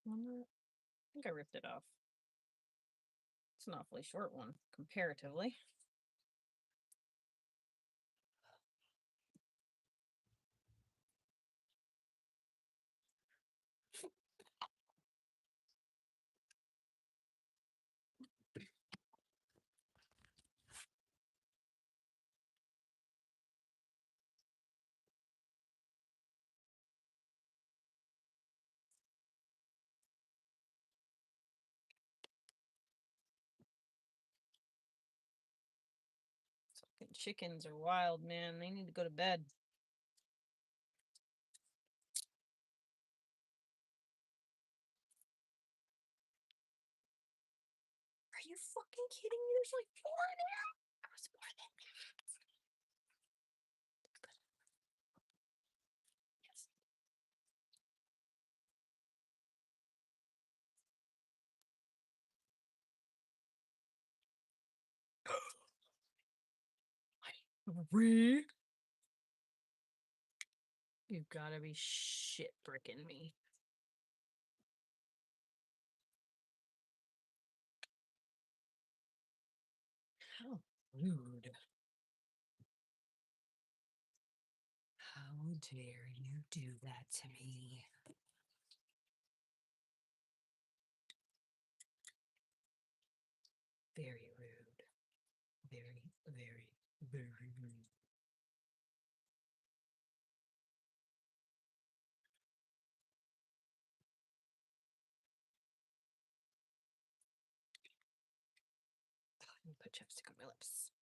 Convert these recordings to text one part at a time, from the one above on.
I think I ripped it off. It's an awfully short one, comparatively. Fucking chickens are wild, man. They need to go to bed. Are you fucking kidding me? There's like 4 now. I was more than that. Yes. You've gotta be shit bricking me. How rude. How dare you do that to me? Very rude. Very, very, very rude. Let me put chapstick on my lips.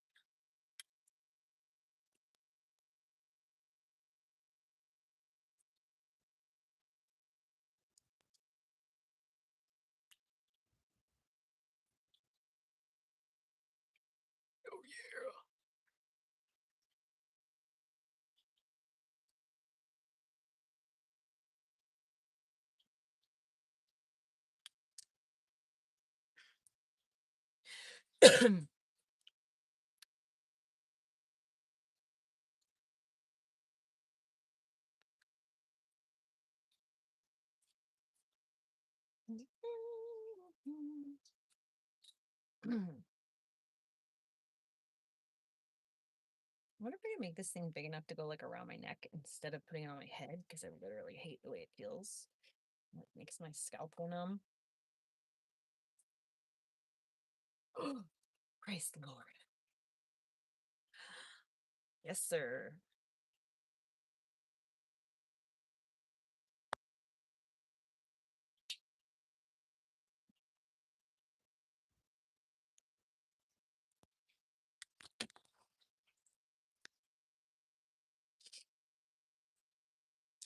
Oh yeah. I wonder if I can make this thing big enough to go like around my neck instead of putting it on my head, because I literally hate the way it feels. It makes my scalp go numb. Praise the Lord. Yes, sir.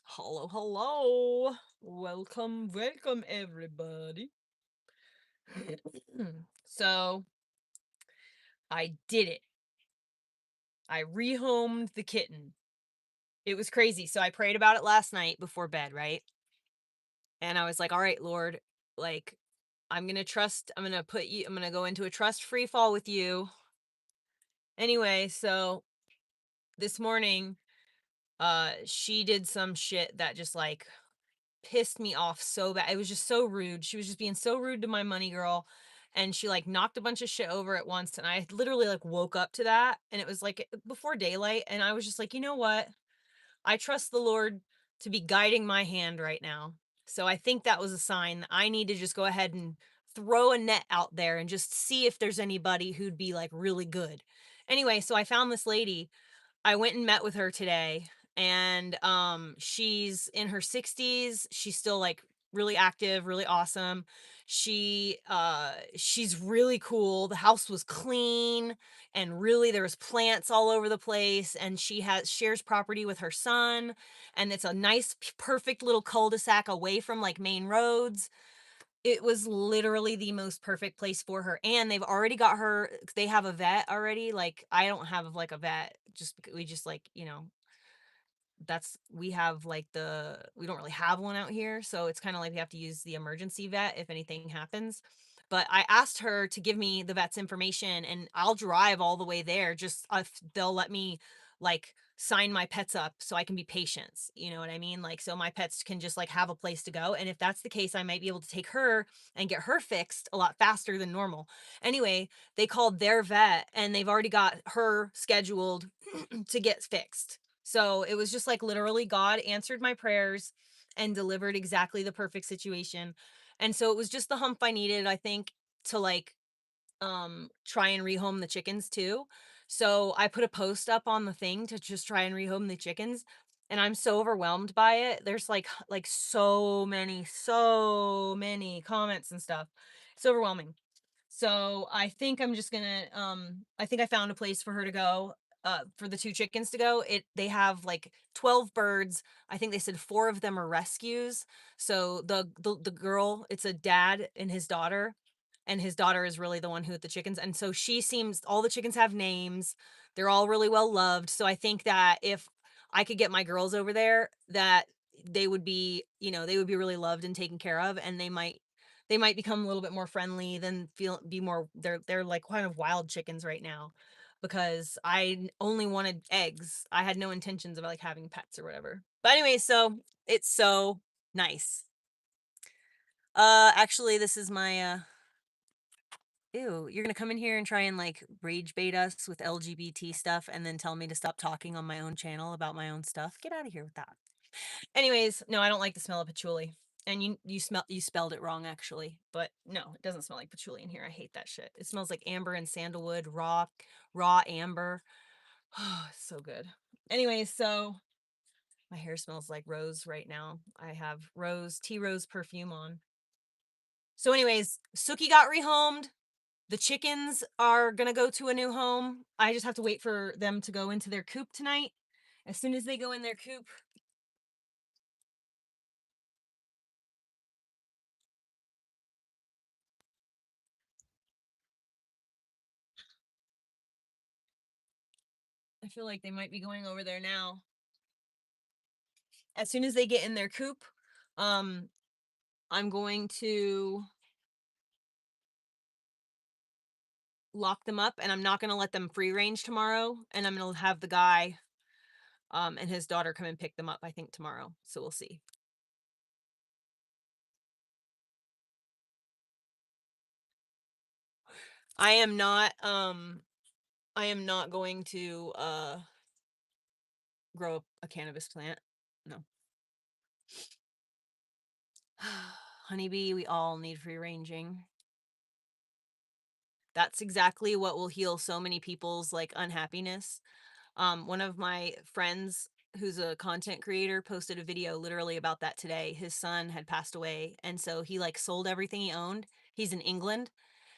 Hello, hello. Welcome, welcome, everybody. So, I did it. I rehomed the kitten. It was crazy. So, I prayed about it last night before bed, right? And I was like, all right, Lord, like, I'm going to go into a trust free fall with you. Anyway, so this morning, she did some shit that just like pissed me off so bad. It was just so rude. She was just being so rude to my money girl. And she like knocked a bunch of shit over at once. And I literally like woke up to that. And it was like before daylight. And I was just like, you know what? I trust the Lord to be guiding my hand right now. So I think that was a sign that I need to just go ahead and throw a net out there and just see if there's anybody who'd be like really good. Anyway, so I found this lady. I went and met with her today, and she's in her 60s. She's still like really active, really awesome. She's really cool. The house was clean, and really there was plants all over the place, and she has shares property with her son, and it's a nice perfect little cul-de-sac away from like main roads. It was literally the most perfect place for her, and they've already got her. They have a vet already. Like, I don't have, like, a vet just becau we just, like, that's we have, like, we don't really have one out here, so it's kinda like we have to use the emergency vet if anything happens. But I asked her to give me the vet's information, and I'll drive all the way there, just if they'll let me, like sign my pets up so I can be patients. You know what I mean? Like, so my pets can just like have a place to go. And if that's the case, I might be able to take her and get her fixed a lot faster than normal. Anyway, they called their vet and they've already got her scheduled to get fixed. So it was just like literally God answered my prayers and delivered exactly the perfect situation. And so it was just the hump I needed, I think, to like try and rehome the chickens too. So I put a post up on the thing to just try and rehome the chickens, and I'm so overwhelmed by it. There's like so many comments and stuff. It's overwhelming. So I think I'm just gonna I think I found a place for her to go, for the two chickens to go. They have like 12 birds. I think they said four of them are rescues. So the girl, it's a dad and his daughter, and his daughter is really the one who with the chickens. And so she seems, all the chickens have names. They're all really well loved. So I think that if I could get my girls over there, that they would be, they would be really loved and taken care of, and they might become a little bit more friendly than be more, they're like kind of wild chickens right now, because only wanted eggs. I had no intentions of like having pets or whatever. But anyway, so it's so nice. Actually, this is my ew, you're gonna come in here and try and like rage bait us with LGBT stuff and then tell me to stop talking on my own channel about my own stuff. Get out of here with that. Anyways, no, I don't like the smell of patchouli. And you spelled it wrong actually. But no, it doesn't smell like patchouli in here. I hate that shit. It smells like amber and sandalwood, raw amber. Oh, so good. Anyways, so my hair smells like rose right now. I have tea rose perfume on. So anyways, Suki got rehomed. The chickens are gonna go to a new home. I just have to wait for them to go into their coop tonight. As soon as they go in their coop, I feel like they might be going over there now. As soon as they get in their coop, um, I'm going to lock them up, and I'm not going to let them free range tomorrow. And I'm going to have the guy, and his daughter come and pick them up, I think, tomorrow. So we'll see. I am not, going to, grow a cannabis plant. No. Honeybee, we all need free ranging. That's exactly what will heal so many people's like unhappiness. One of my friends who's a content creator posted a video literally about that today. His son had passed away, and so he like sold everything he owned. He's in England,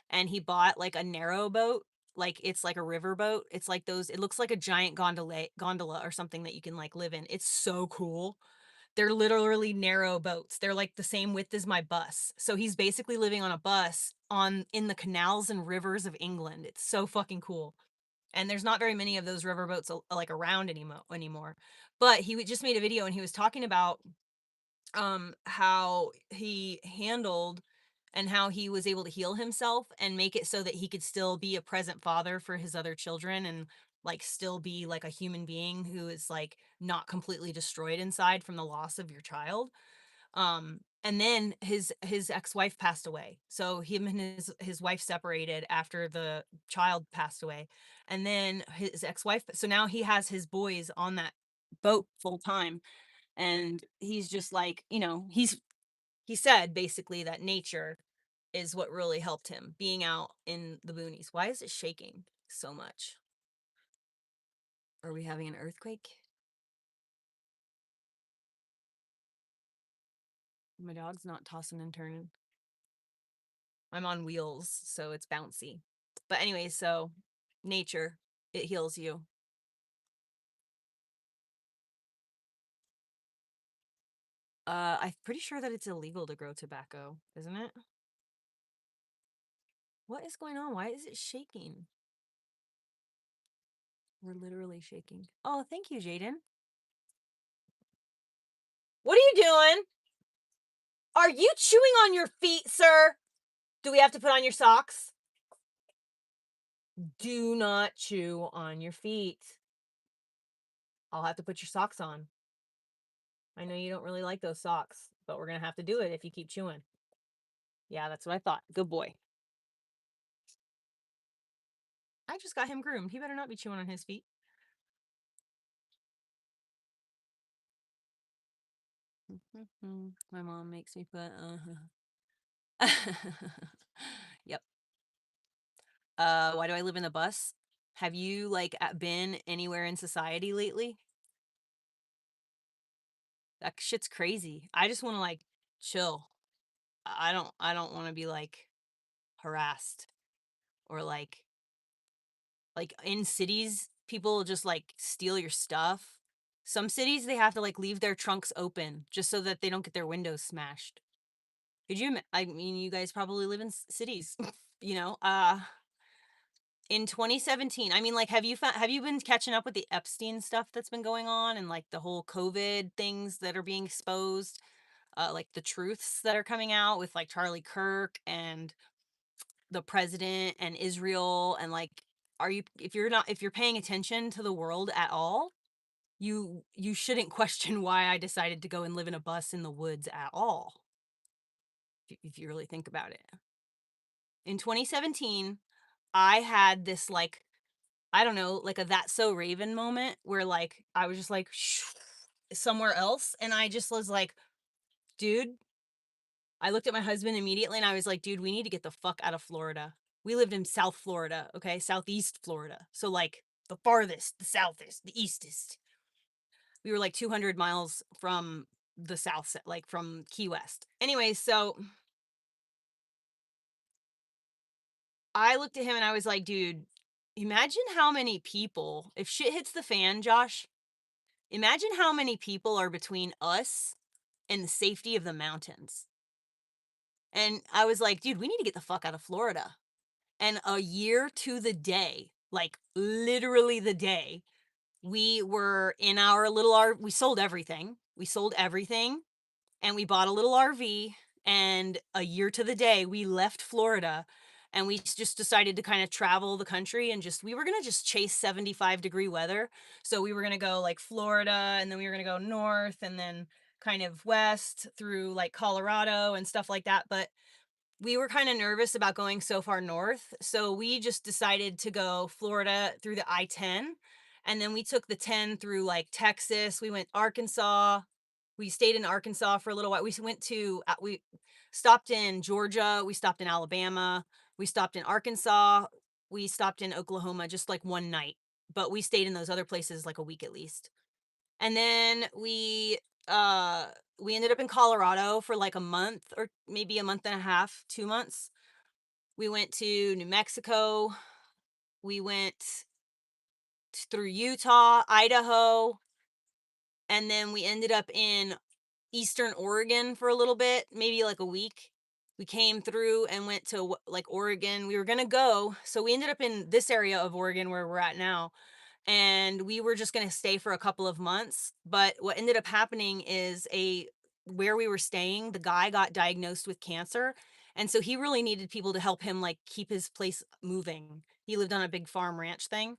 and he bought like a narrow boat. Like it's like a river boat. It's like those, it looks like a giant gondola or something that you can like live in. It's so cool. They're literally narrow boats. They're like the same width as my bus. So he's basically living on a bus in the canals and rivers of England. It's so fucking cool. And there's not very many of those riverboats like around anymore. But he just made a video and he was talking about how he handled and how he was able to heal himself and make it so that he could still be a present father for his other children, and like still be like a human being who is like not completely destroyed inside from the loss of your child. And then his ex-wife passed away, so him and his wife separated after the child passed away. And then his ex-wife, so now he has his boys on that boat full time. And he's just like, he said basically that nature is what really helped him, being out in the boonies. Why is it shaking so much? Are we having an earthquake? My dog's not tossing and turning. I'm on wheels, so it's bouncy. But anyway, so nature, it heals you. I'm pretty sure that it's illegal to grow tobacco, isn't it? What is going on? Why is it shaking? We're literally shaking. Oh, thank you, Jaden. What are you doing? Are you chewing on your feet, sir? Do we have to put on your socks? Do not chew on your feet. I'll have to put your socks on. I know you don't really like those socks, but we're gonna have to do it if you keep chewing. Yeah, that's what I thought. Good boy. I just got him groomed. He better not be chewing on his feet. My mom makes me put, Yep. Why do I live in a bus? Have you, like, been anywhere in society lately? That shit's crazy. I just wanna, like, chill. I don't wanna be, like, harassed or, like, in cities, people just, like, steal your stuff. Some cities, they have to, like, leave their trunks open just so that they don't get their windows smashed. Could you I mean, you guys probably live in cities, you know? In 2017, I mean, like, have you been catching up with the Epstein stuff that's been going on and, like, the whole COVID things that are being exposed? Like, the truths that are coming out with, like, Charlie Kirk and the president and Israel and, like, are you if you're paying attention to the world at all, you shouldn't question why I decided to go and live in a bus in the woods at all, if you really think about it. In 2017, I had this, like, I don't know, like a "That's So Raven" moment where, like, I was just like, somewhere else, and I just was like, "Dude," I looked at my husband immediately, and I was like, "Dude, we need to get the fuck out of Florida." We lived in South Florida, okay? Southeast Florida. So, like, the farthest, the southest, the eastest. We were, like, 200 miles from the like, from Key West. Anyway, so I looked at him and I was like, "Dude, imagine how many people if shit hits the fan, Josh, imagine how many people are between us and the safety of the mountains." And I was like, "Dude, we need to get the fuck out of Florida." And a year to the day, like, literally the day, we were in our little we sold everything. We sold everything and we bought a little RV, and a year to the day, we left Florida, and we just decided to kinda travel the country and just we were gonna just chase 75-degree weather. So we were gonna go, like, Florida, and then we were gonna go north and then kind of west through, like, Colorado and stuff like that, but we were kinda nervous about going so far north, so we just decided to go Florida through the I-10, and then we took the 10 through, like, Texas, we went Arkansas, we stayed in Arkansas for a little while, went to we stopped in Georgia, we stopped in Alabama, we stopped in Arkansas, we stopped in Oklahoma just, like, one night, but we stayed in those other places, like, a week at least. And then uh, we ended up in Colorado for, like, a month or maybe a month and a half, 2 months. We went to New Mexico. We went through Utah, Idaho, and then we ended up in Eastern Oregon for a little bit, maybe like a week. We came through and went to like Oregon. We were going to go. So we ended up in this area of Oregon where we're at now, and we were just going to stay for a couple of months, but what ended up happening is a where we were staying, the guy got diagnosed with cancer, and so he really needed people to help him, like, keep his place moving. He lived on a big farm ranch thing,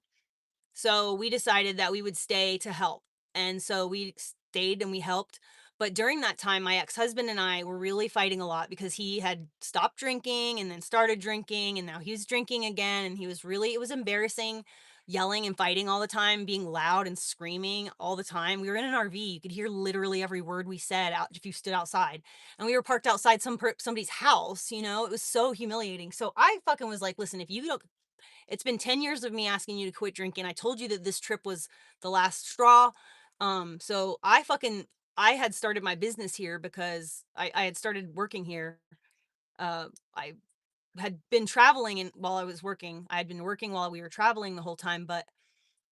so we decided that we would stay to help. And so we stayed and we helped. But during that time, my ex-husband and I were really fighting a lot because he had stopped drinking and then started drinking, and now he was drinking again, and he was really it was embarrassing, yelling and fighting all the time, being loud and screaming all the time. We were in an RV. You could hear literally every word we said out if you stood outside. And we were parked outside somebody's house, you know. It was so humiliating. So I fucking was like, "Listen, if you don't it's been 10 years of me asking you to quit drinking. I told you that this trip was the last straw." So I had started my business here because I had started working here. I had been traveling and while I was working. I had been working while we were traveling the whole time, but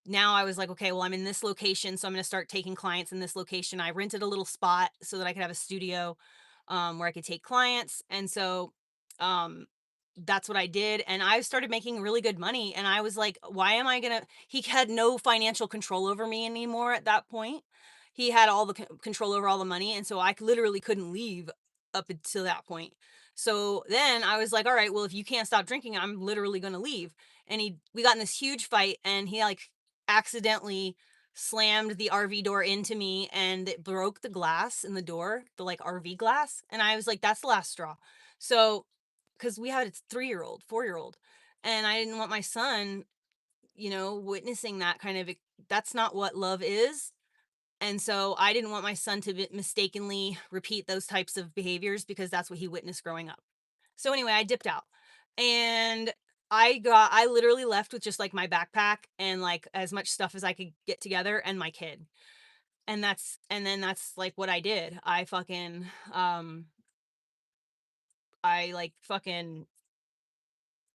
now I was like, okay, well, I'm in this location, so I'm going to start taking clients in this location. I rented a little spot so that I could have a studio where I could take clients. And so um, that's what I did. And I started making really good money. And I was like, why am I going to? He had no financial control over me anymore at that point. He had all the control over all the money. And so I literally couldn't leave up until that point. So then I was like, all right, well, if you can't stop drinking, I'm literally going to leave. And we got in this huge fight, and he like accidentally slammed the RV door into me and it broke the glass in the door, the like RV glass. And I was like, that's the last straw. So, because we had a 3-year-old, 4-year-old, and I didn't want my son, witnessing that kind of, that's not what love is. And so I didn't want my son to mistakenly repeat those types of behaviors because that's what he witnessed growing up. So anyway, I dipped out and I literally left with just like my backpack and like as much stuff as I could get together and my kid. And then that's like what I did. I like fucking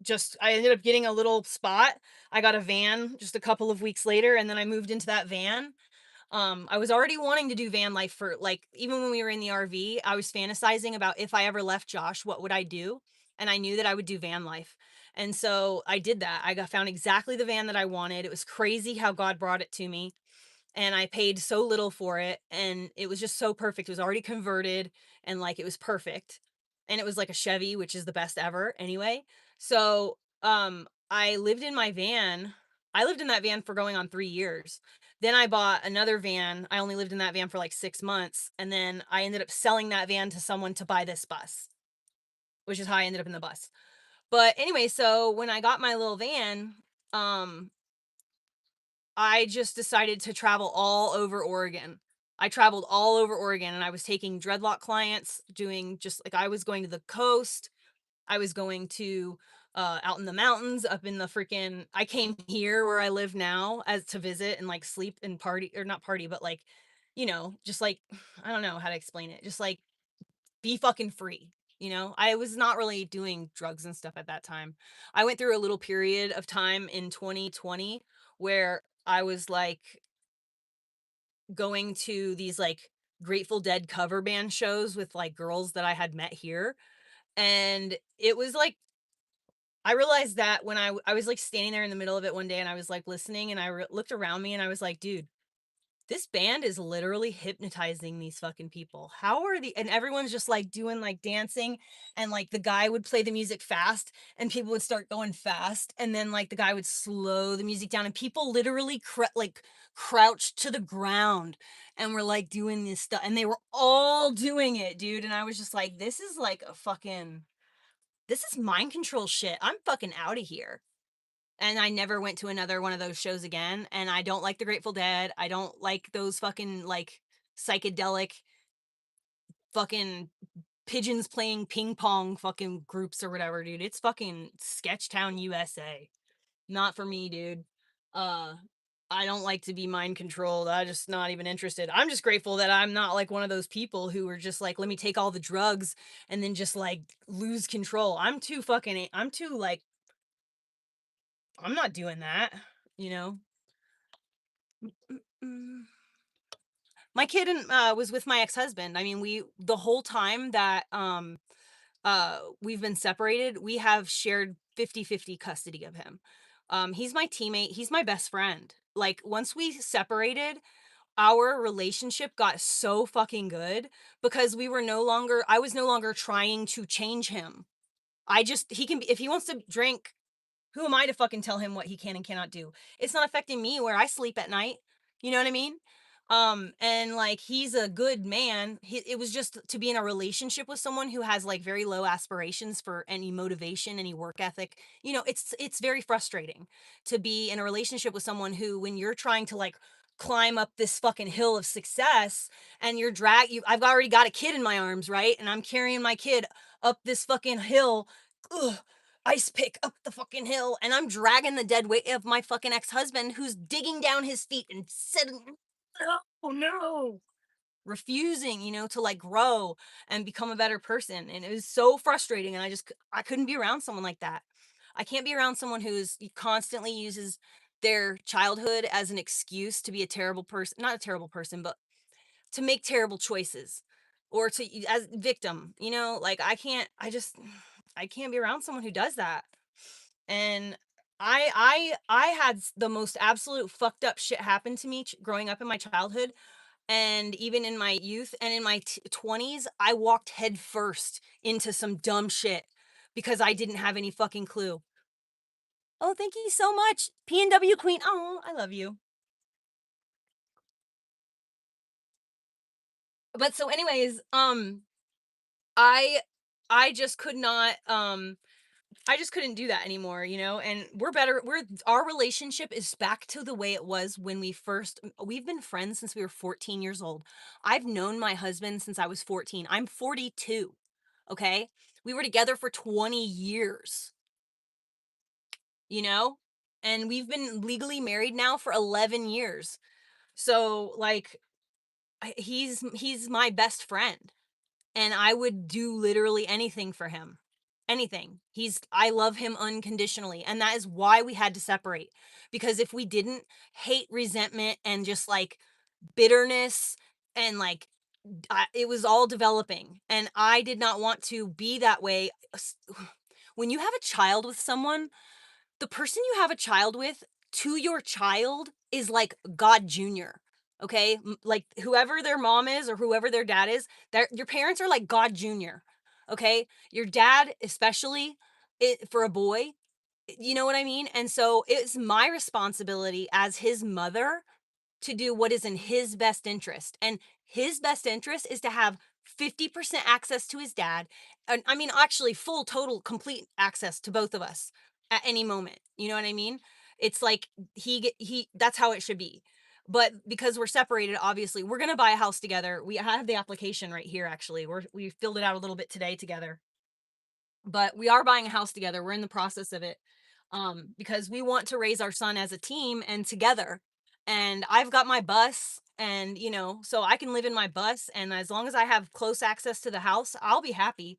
just I ended up getting a little spot. I got a van just a couple of weeks later and then I moved into that van. I was already wanting to do van life for like even when we were in the RV, I was fantasizing about if I ever left Josh, what would I do? And I knew that I would do van life. And so I did that. Found exactly the van that I wanted. It was crazy how God brought it to me and I paid so little for it and it was just so perfect. It was already converted and like it was perfect. And it was like a Chevy, which is the best ever anyway. So, I lived in my van. I lived in that van for going on 3 years. Then I bought another van. I only lived in that van for like 6 months and then I ended up selling that van to someone to buy this bus, which is how I ended up in the bus. But anyway, so when I got my little van, um I just decided to travel all over Oregon. I traveled all over Oregon and I was taking dreadlock clients, doing just like I was going to the coast. I was going to out in the mountains, up in the freaking I came here where I live now as to visit and like sleep and party or not party, but like, just like I don't know how to explain it. Just like be fucking free. I was not really doing drugs and stuff at that time. I went through a little period of time in 2020 where I was like going to these like Grateful Dead cover band shows with like girls that I had met here. And it was like, I realized that when I was like standing there in the middle of it one day and I was like listening and looked around me and I was like, dude, this band is literally hypnotizing these fucking people. How are the and everyone's just like doing like dancing and like the guy would play the music fast and people would start going fast and then like the guy would slow the music down and people literally like crouched to the ground and were like doing this stuff and they were all doing it, dude, and I was just like this is like a fucking this is mind control shit. I'm fucking out of here. And I never went to another one of those shows again, and I don't like the Grateful Dead, I don't like those fucking, like, psychedelic fucking pigeons playing ping pong fucking groups or whatever, dude, it's fucking Sketchtown, USA. Not for me, dude. Uh, I don't like to be mind controlled, I just not even interested. I'm just grateful that I'm not like one of those people who are just like, "Let me take all the drugs and then just, like, lose control." I'm too, like I'm not doing that, you know? Mm. My kid and was with my ex-husband. I mean, we the whole time that we've been separated, we have shared 50-50 custody of him. He's my teammate, he's my best friend. Like once we separated, our relationship got so fucking good because I was no longer trying to change him. He can be if he wants to drink, who am I to fucking tell him what he can and cannot do? It's not affecting me where I sleep at night. You know what I mean? And like he's a good man. It was just to be in a relationship with someone who has like very low aspirations for any motivation, any work ethic. It's very frustrating to be in a relationship with someone who, when you're trying to like climb up this fucking hill of success and I've already got a kid in my arms, right? And I'm carrying my kid up this fucking hill. Ugh, ice pick up the fucking hill and I'm dragging the dead weight of my fucking ex-husband who's digging down his feet and said, "Oh no." Refusing, to like grow and become a better person. And it was so frustrating. And I couldn't be around someone like that. I can't be around someone who's constantly uses their childhood as an excuse to be a terrible person, not a terrible person, but to make terrible choices or to as victim, like I can't be around someone who does that. And I had the most absolute fucked up shit happen to me growing up in my childhood and even in my youth and in my 20s. I walked head first into some dumb shit because I didn't have any fucking clue. Oh, thank you so much. P&W Queen. Oh, I love you. But so anyways, I I just could not I just couldn't do that anymore, and our relationship is back to the way it was when we've been friends since we were 14 years old. I've known my husband since I was 14. I'm 42. Okay? We were together for 20 years, you know? And we've been legally married now for 11 years. So like he's my best friend. And I would do literally anything for him. Anything. I love him unconditionally, and that is why we had to separate. Because if we didn't, hate, resentment, and just like bitterness and like it was all developing, and I did not want to be that way. When you have a child with someone, the person you have a child with to your child is like God Jr. Okay? Like whoever their mom is or whoever their dad is, your parents are like God Jr. Okay? Your dad, especially for a boy, you know what I mean? And so it's my responsibility as his mother to do what is in his best interest. And his best interest is to have 50% access to his dad. And I mean, actually, full, total, complete access to both of us at any moment. You know what I mean? It's like that's how it should be. But because we're separated, obviously, we're going to buy a house together. We have the application right here, actually. We filled it out a little bit today together, but we are buying a house together. We're in the process of it, because we want to raise our son as a team and together. And I've got my bus, and so I can live in my bus, and as long as I have close access to the house, I'll be happy.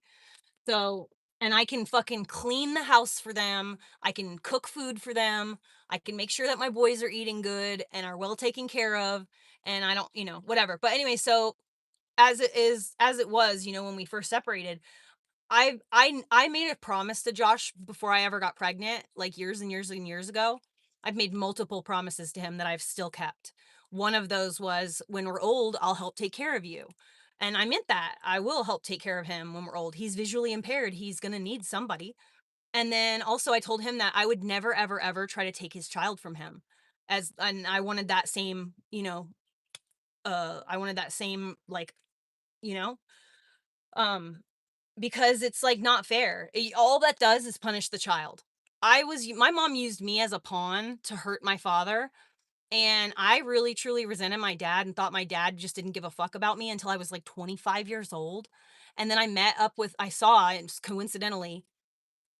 So, and I can fucking clean the house for them. I can cook food for them. I can make sure that my boys are eating good and are well taken care of. And I don't, whatever. But anyway, so as it was, when we first separated, I made a promise to Josh before I ever got pregnant, like years and years and years ago. I've made multiple promises to him that I've still kept. One of those was, when we're old, I'll help take care of you. And I meant that. I will help take care of him when we're old. He's visually impaired. He's going to need somebody. And then also I told him that I would never ever ever try to take his child from him. And I wanted that same, I wanted that same, like, you know, um because it's, like, not fair. All that does is punish the child. My mom used me as a pawn to hurt my father, and I really truly resented my dad and thought my dad just didn't give a fuck about me until I was, like, 25 years old, and then I saw, and just coincidentally,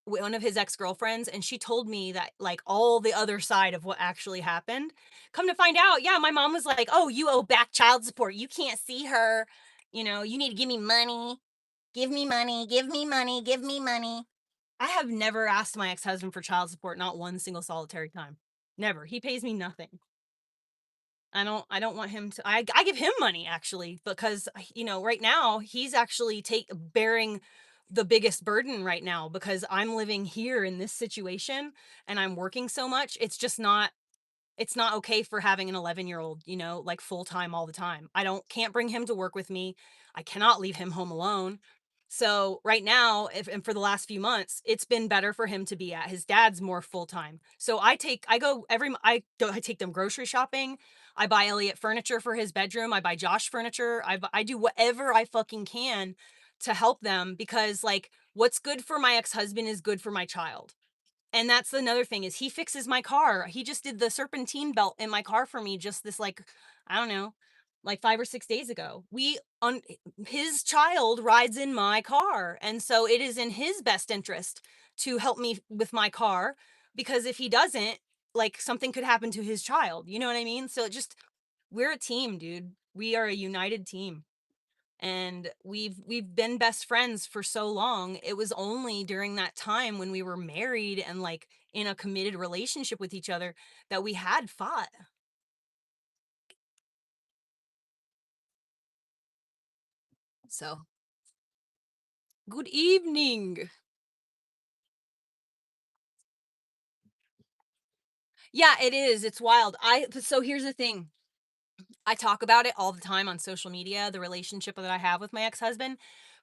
one of his ex-girlfriends, and she told me that, like, all the other side of what actually happened. Come to find out, yeah, my mom was like, "Oh, you owe back child support. You can't see her. You need to give me money. Give me money, give me money, give me money." I have never asked my ex-husband for child support, not one single solitary time. Never. He pays me nothing. I don't want him to. I give him money, actually, because right now he's actually take bearing the biggest burden right now, because I'm living here in this situation and I'm working so much. It's not okay for having an 11-year-old, like full time all the time. I don't can't bring him to work with me. I cannot leave him home alone. So right now, if and for the last few months, it's been better for him to be at his dad's more full time. So I go I take them grocery shopping. I buy Elliot furniture for his bedroom. I buy Josh furniture. I do whatever I fucking can to help them, because like what's good for my ex-husband is good for my child. And that's another thing, is he fixes my car. He just did the serpentine belt in my car for me just this, like, I don't know, like 5 or 6 days ago. His child rides in my car, and so it is in his best interest to help me with my car, because if he doesn't, like, something could happen to his child, you know what I mean? So it just we're a team, dude. We are a united team, and we've been best friends for so long. It was only during that time when we were married and like in a committed relationship with each other that we had fought. So, good evening. Yeah, it is. It's wild. So here's the thing. I talk about it all the time on social media, the relationship that I have with my ex-husband,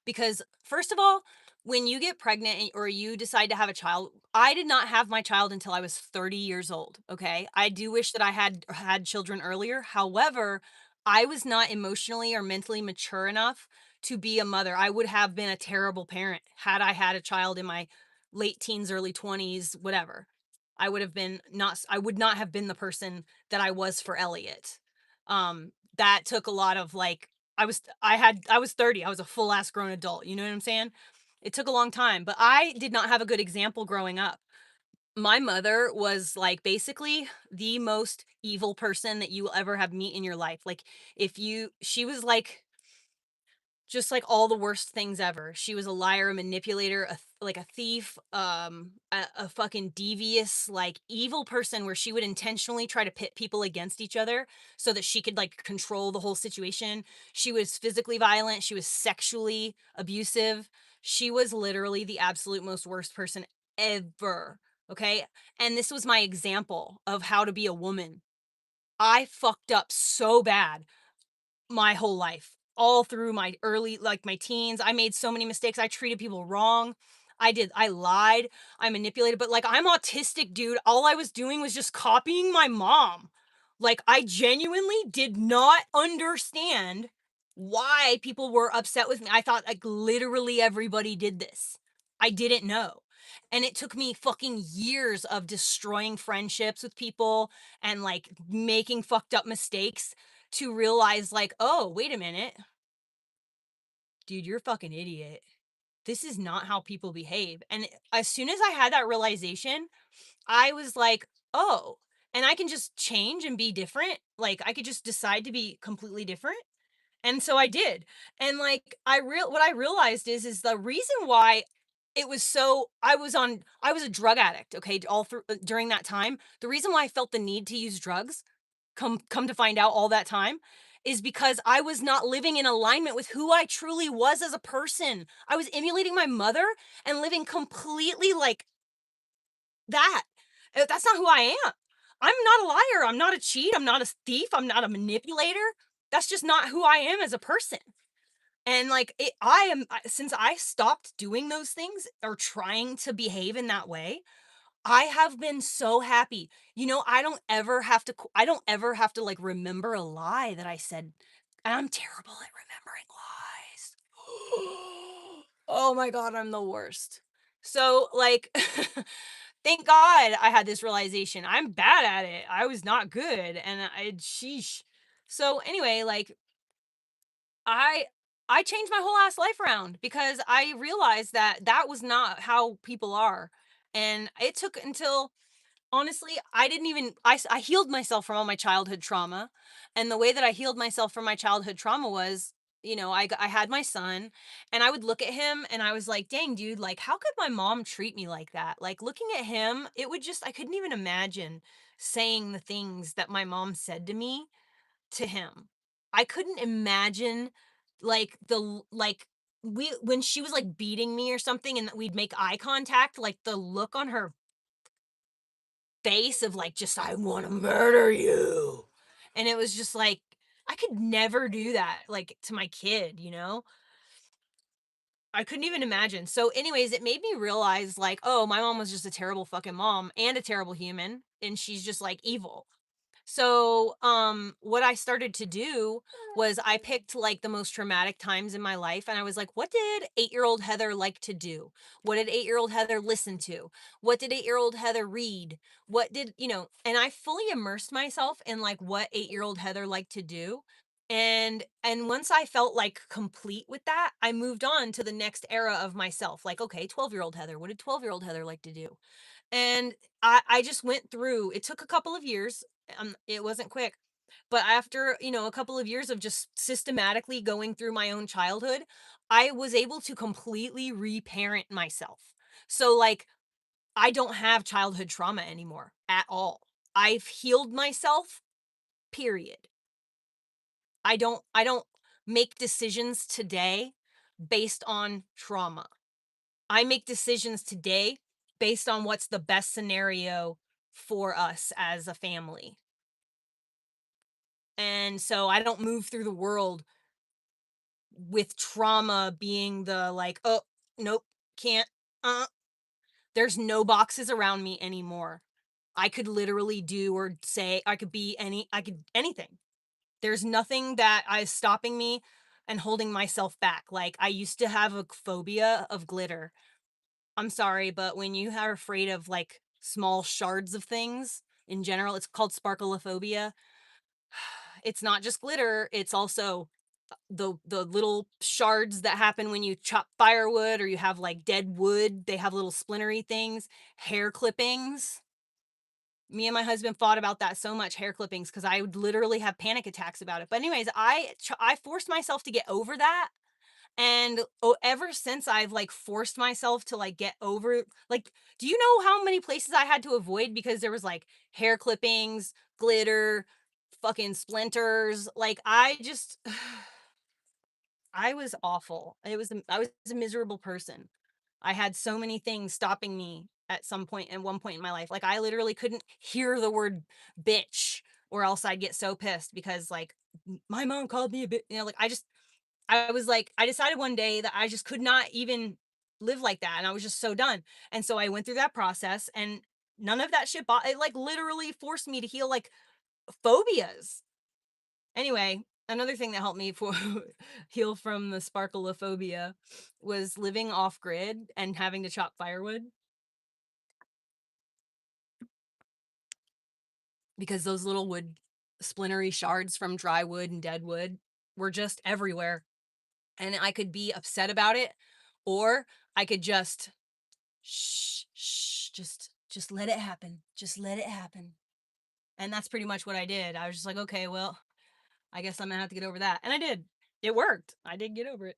because first of all, when you get pregnant or you decide to have a child, I did not have my child until I was 30 years old, okay? I do wish that I had children earlier. However, I was not emotionally or mentally mature enough to be a mother. I would have been a terrible parent had I had a child in my late teens, early 20s, whatever. I would not have been the person that I was for Elliot. That took a lot of like I was 30. I was a full ass grown adult, you know what I'm saying? It took a long time, but I did not have a good example growing up. My mother was, like, basically the most evil person that you will ever have meet in your life. Like, if you she was, like, just, like, all the worst things ever. She was a liar, a manipulator, a thief, a fucking devious, like, evil person where she would intentionally try to pit people against each other so that she could, like, control the whole situation. She was physically violent, she was sexually abusive. She was literally the absolute most worst person ever, okay? And this was my example of how to be a woman. I fucked up so bad my whole life, all through my early like, my teens. I made so many mistakes. I treated people wrong. I lied, I manipulated, but, like, I'm autistic, dude. All I was doing was just copying my mom. Like, I genuinely did not understand why people were upset with me. I thought, like, literally everybody did this. I didn't know. And it took me fucking years of destroying friendships with people and, like, making fucked up mistakes to realize like, "Oh, wait a minute. Dude, you're a fucking idiot. This is not how people behave." And as soon as I had that realization, I was like, "Oh, and I can just change and be different? Like, I could just decide to be completely different?" And so I did. And, like, what I realized is the reason why it was so I was a drug addict, okay, all through during that time. The reason why I felt the need to use drugs come to find out all that time is because I was not living in alignment with who I truly was as a person. I was emulating my mother and living completely like that. That's not who I am. I'm not a liar. I'm not a cheat. I'm not a thief. I'm not a manipulator. That's just not who I am as a person. And like since I stopped doing those things or trying to behave in that way, I have been so happy. You know, I don't ever have to, like, remember a lie that I said, and I'm terrible at remembering lies. Oh my god, I'm the worst. So, like, thank God I had this realization. I'm bad at it. I was not good, and I sheesh. So, anyway, like, I I changed my whole ass life around because I realized that that was not how people are, and it took until honestly, I didn't even I healed myself from all my childhood trauma, and the way that I healed myself from my childhood trauma was, you know, I had my son, and I would look at him and I was like, "Dang, dude, like how could my mom treat me like that?" Like looking at him, it would just I couldn't even imagine saying the things that my mom said to me to him. I couldn't imagine like like we when she was like beating me or something and we'd make eye contact, like the look on her face of like just I want to murder you. And it was just like I could never do that like to my kid, you know? I couldn't even imagine. So anyways, it made me realize like, oh, my mom was just a terrible fucking mom and a terrible human and she's just like evil. So, what I started to do was I picked like the most traumatic times in my life and I was like, what did 8-year-old Heather like to do? What did 8-year-old Heather listen to? What did 8-year-old Heather read? What did, you know, and I fully immersed myself in like what 8-year-old Heather liked to do. And once I felt like complete with that, I moved on to the next era of myself. Like, okay, 12-year-old Heather, what did 12-year-old Heather like to do? And I just went through it took a couple of years, it wasn't quick, but after, you know, a couple of years of just systematically going through my own childhood, I was able to completely reparent myself. So, like, I don't have childhood trauma anymore at all. I've healed myself, period. I don't make decisions today based on trauma. I make decisions today based on what's the best scenario for us as a family. And so I don't move through the world with trauma being the like, oh, nope, can't, uh, there's no boxes around me anymore. I could literally do or say, I could be anything. There's nothing that is stopping me and holding myself back. Like, I used to have a phobia of glitter. I'm sorry, but when you are afraid of, like, small shards of things in general, it's called sparkleophobia. It's not just glitter, it's also the little shards that happen when you chop firewood or you have, like, dead wood. They have little splintery things, hair clippings. Me and my husband fought about that so much, hair clippings, because I would literally have panic attacks about it. But anyways, I forced myself to get over that, and ever since I've like forced myself to like get over, like, do you know how many places I had to avoid because there was like hair clippings, glitter, fucking splinters. Like, I just I was awful. I was a miserable person. I had so many things stopping me at one point in my life. Like, I literally couldn't hear the word bitch or else I'd get so pissed because like my mom called me a bitch. Like, I was like, I decided one day that I just could not even live like that. And I was just so done. And so I went through that process and none of that shit, it like literally forced me to heal like phobias. Anyway, another thing that helped me for heal from the sparkleophobia was living off grid and having to chop firewood because those little wood splintery shards from dry wood and dead wood were just everywhere. And I could be upset about it, or I could just just let it happen. Just let it happen. And that's pretty much what I did. I was just like, okay, well, I guess I'm gonna have to get over that. And I did. It worked. I did get over it.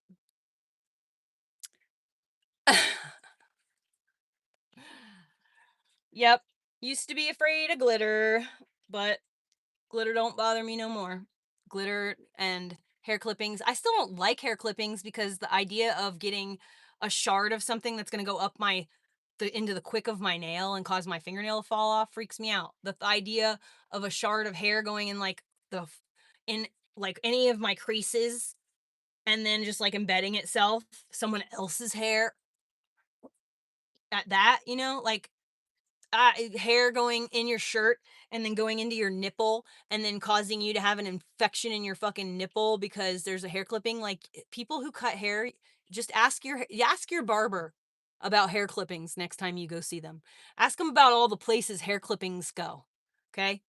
Yep. Used to be afraid of glitter, but glitter don't bother me no more. Glitter and hair clippings. I still don't like hair clippings because the idea of getting a shard of something that's going to go up into the quick of my nail and cause my fingernail to fall off freaks me out. The idea of a shard of hair going in like in like any of my creases and then just like embedding itself someone else's hair at that, like hair going in your shirt and then going into your nipple and then causing you to have an infection in your fucking nipple because there's a hair clipping. Like, people who cut hair, just ask your barber about hair clippings next time you go see them. Ask them about all the places hair clippings go. Okay?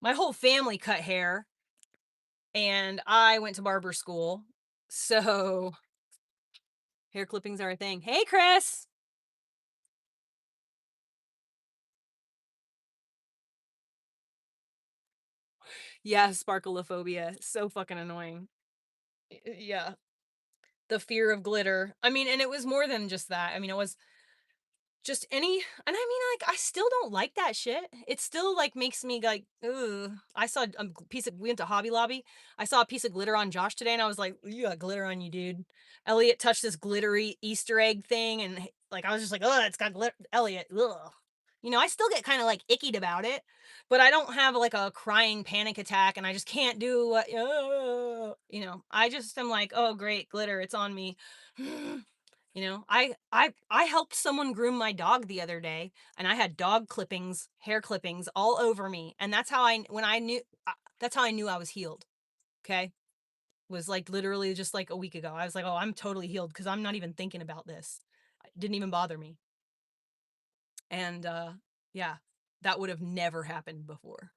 My whole family cut hair and I went to barber school. So, hair clippings are a thing. Hey, Chris. Yeah, sparkleophobia. So fucking annoying. Yeah. The fear of glitter. I mean, and it was more than just that. I mean, it was just any, and I mean, like, I still don't like that shit. It still like makes me like, ugh. I saw a piece of, we went to Hobby Lobby. I saw a piece of glitter on Josh today, and I was like, you got glitter on you, dude. Elliot touched this glittery Easter egg thing, and like, I was just like, oh, it's got glitter. Elliot, ugh. I still get kind of like ickied about it, but I don't have like a crying panic attack, and I just can't do what, I just am like, oh, great, glitter, it's on me. I helped someone groom my dog the other day and I had dog clippings, hair clippings all over me. And that's how that's how I knew I was healed. Okay? Was like literally just like a week ago. I was like, "Oh, I'm totally healed because I'm not even thinking about this." It didn't even bother me. And yeah, that would have never happened before.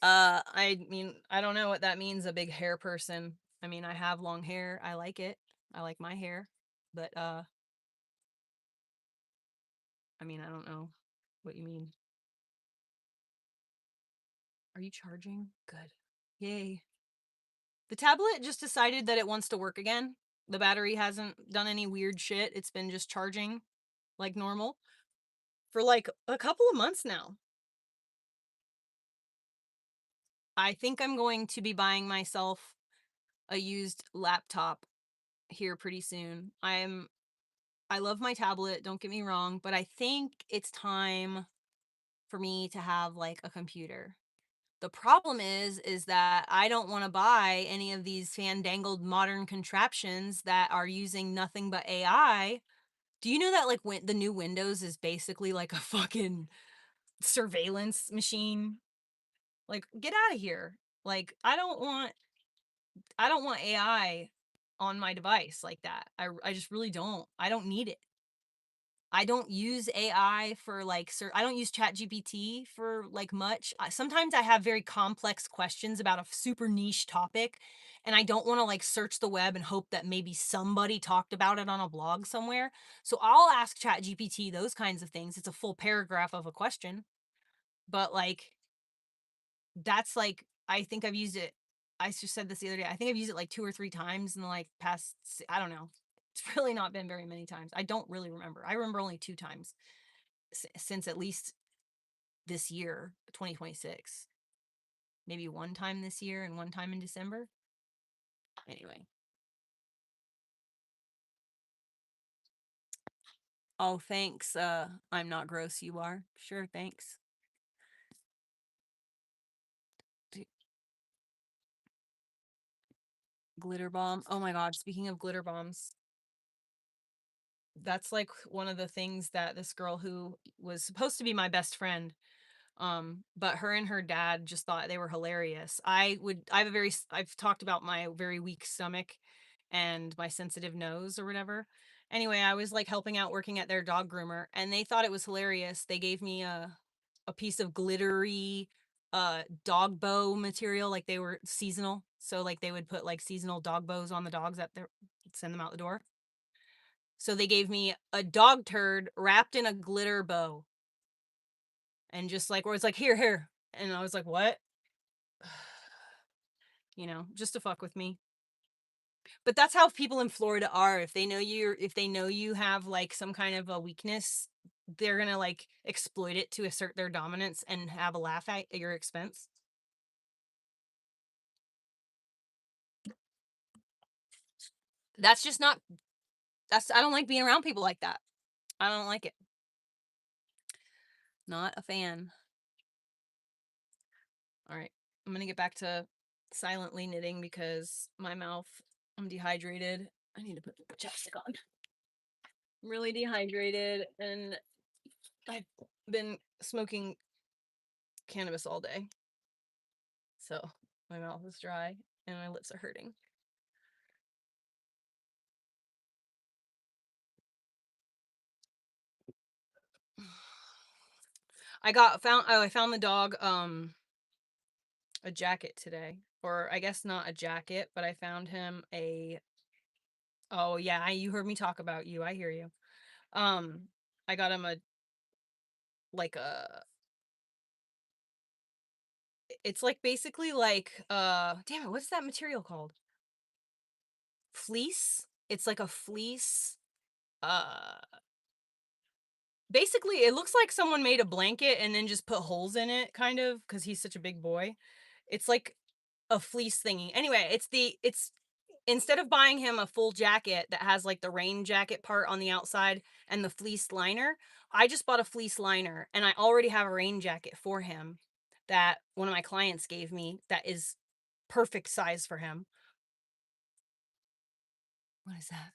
I mean, I don't know what that means, a big hair person. I mean, I have long hair. I like it. I like my hair. But I mean, I don't know what you mean. Are you charging? Good. Yay. The tablet just decided that it wants to work again. The battery hasn't done any weird shit. It's been just charging like normal for like a couple of months now. I think I'm going to be buying myself a used laptop here pretty soon. I love my tablet, don't get me wrong, but I think it's time for me to have like a computer. The problem is that I don't wanna buy any of these fandangled modern contraptions that are using nothing but AI Do you know that like when the new Windows is basically like a fucking surveillance machine? Like, get out of here. Like, I don't want AI on my device like that. I just really don't. I don't need it. I don't use AI for like I don't use ChatGPT for like much. Sometimes I have very complex questions about a super niche topic and I don't want to like search the web and hope that maybe somebody talked about it on a blog somewhere. So I'll ask ChatGPT those kinds of things. It's a full paragraph of a question, but like that's like I think I've used it. I just said this the other day. I think I've used it like 2 or 3 times in the like past. I don't know. It's really not been very many times. I don't really remember. I remember only 2 times since at least this year, 2026. Maybe one time this year and one time in December. Anyway. Oh, thanks. I'm not gross. You are. Sure, thanks. Glitter bomb. Oh my god, speaking of glitter bombs, that's like one of the things that this girl who was supposed to be my best friend, but her and her dad just thought they were hilarious. I've talked about my very weak stomach and my sensitive nose or whatever. Anyway, I was like helping out working at their dog groomer and they thought it was hilarious. They gave me a piece of glittery dog bow material, like they were seasonal. So like they would put like seasonal dog bows on the dogs at their send them out the door. So they gave me a dog turd wrapped in a glitter bow. And just like where it's like, here. And I was like, what? You know, just to fuck with me. But that's how people in Florida are. If they know you have like some kind of a weakness, they're gonna like exploit it to assert their dominance and have a laugh at your expense. That's just not I don't like being around people like that. I don't like it. Not a fan. All right. I'm gonna get back to silently knitting because I'm dehydrated. I need to put chapstick on. I'm really dehydrated and I've been smoking cannabis all day. So my mouth is dry and my lips are hurting. I found the dog a jacket today. Or I guess not a jacket, but I found him a oh yeah, you heard me talk about you. I hear you. I got him a like a it's like basically like damn it, what's that material called? Fleece? It's like a fleece uh basically it looks like someone made a blanket and then just put holes in it kind of because he's such a big boy. It's like a fleece thingy. Anyway, it's instead of buying him a full jacket that has like the rain jacket part on the outside and the fleece liner, I just bought a fleece liner and I already have a rain jacket for him that one of my clients gave me that is perfect size for him. What is that?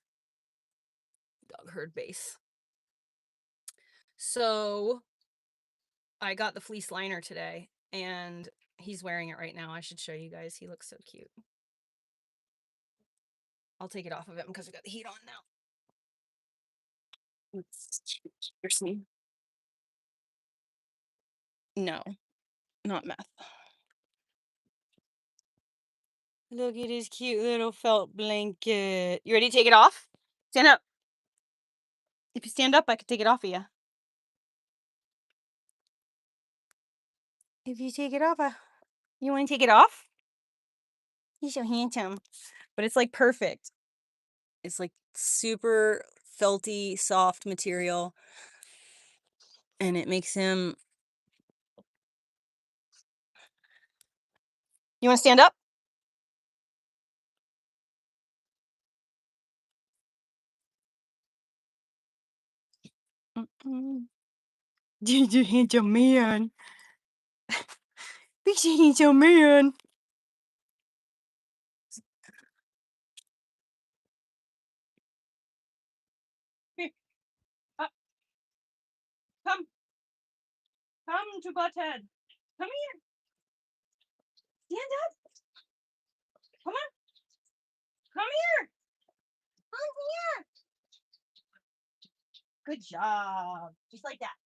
Dog herd base. So I got the fleece liner today and he's wearing it right now. I should show you guys. He looks so cute. I'll take it off of him because I got the heat on now. Here's me. No, not meth. Look at his cute little felt blanket. You ready to take it off? Stand up. If you stand up, I could take it off of you. If you take it off, you want to take it off? He's so handsome. But it's like perfect. It's like super felty, soft material. And it makes him. You want to stand up? He's a handsome man. He's a handsome man. Come to Butthead. Come here. Stand up. Come on. Come here. Come here. Good job. Just like that.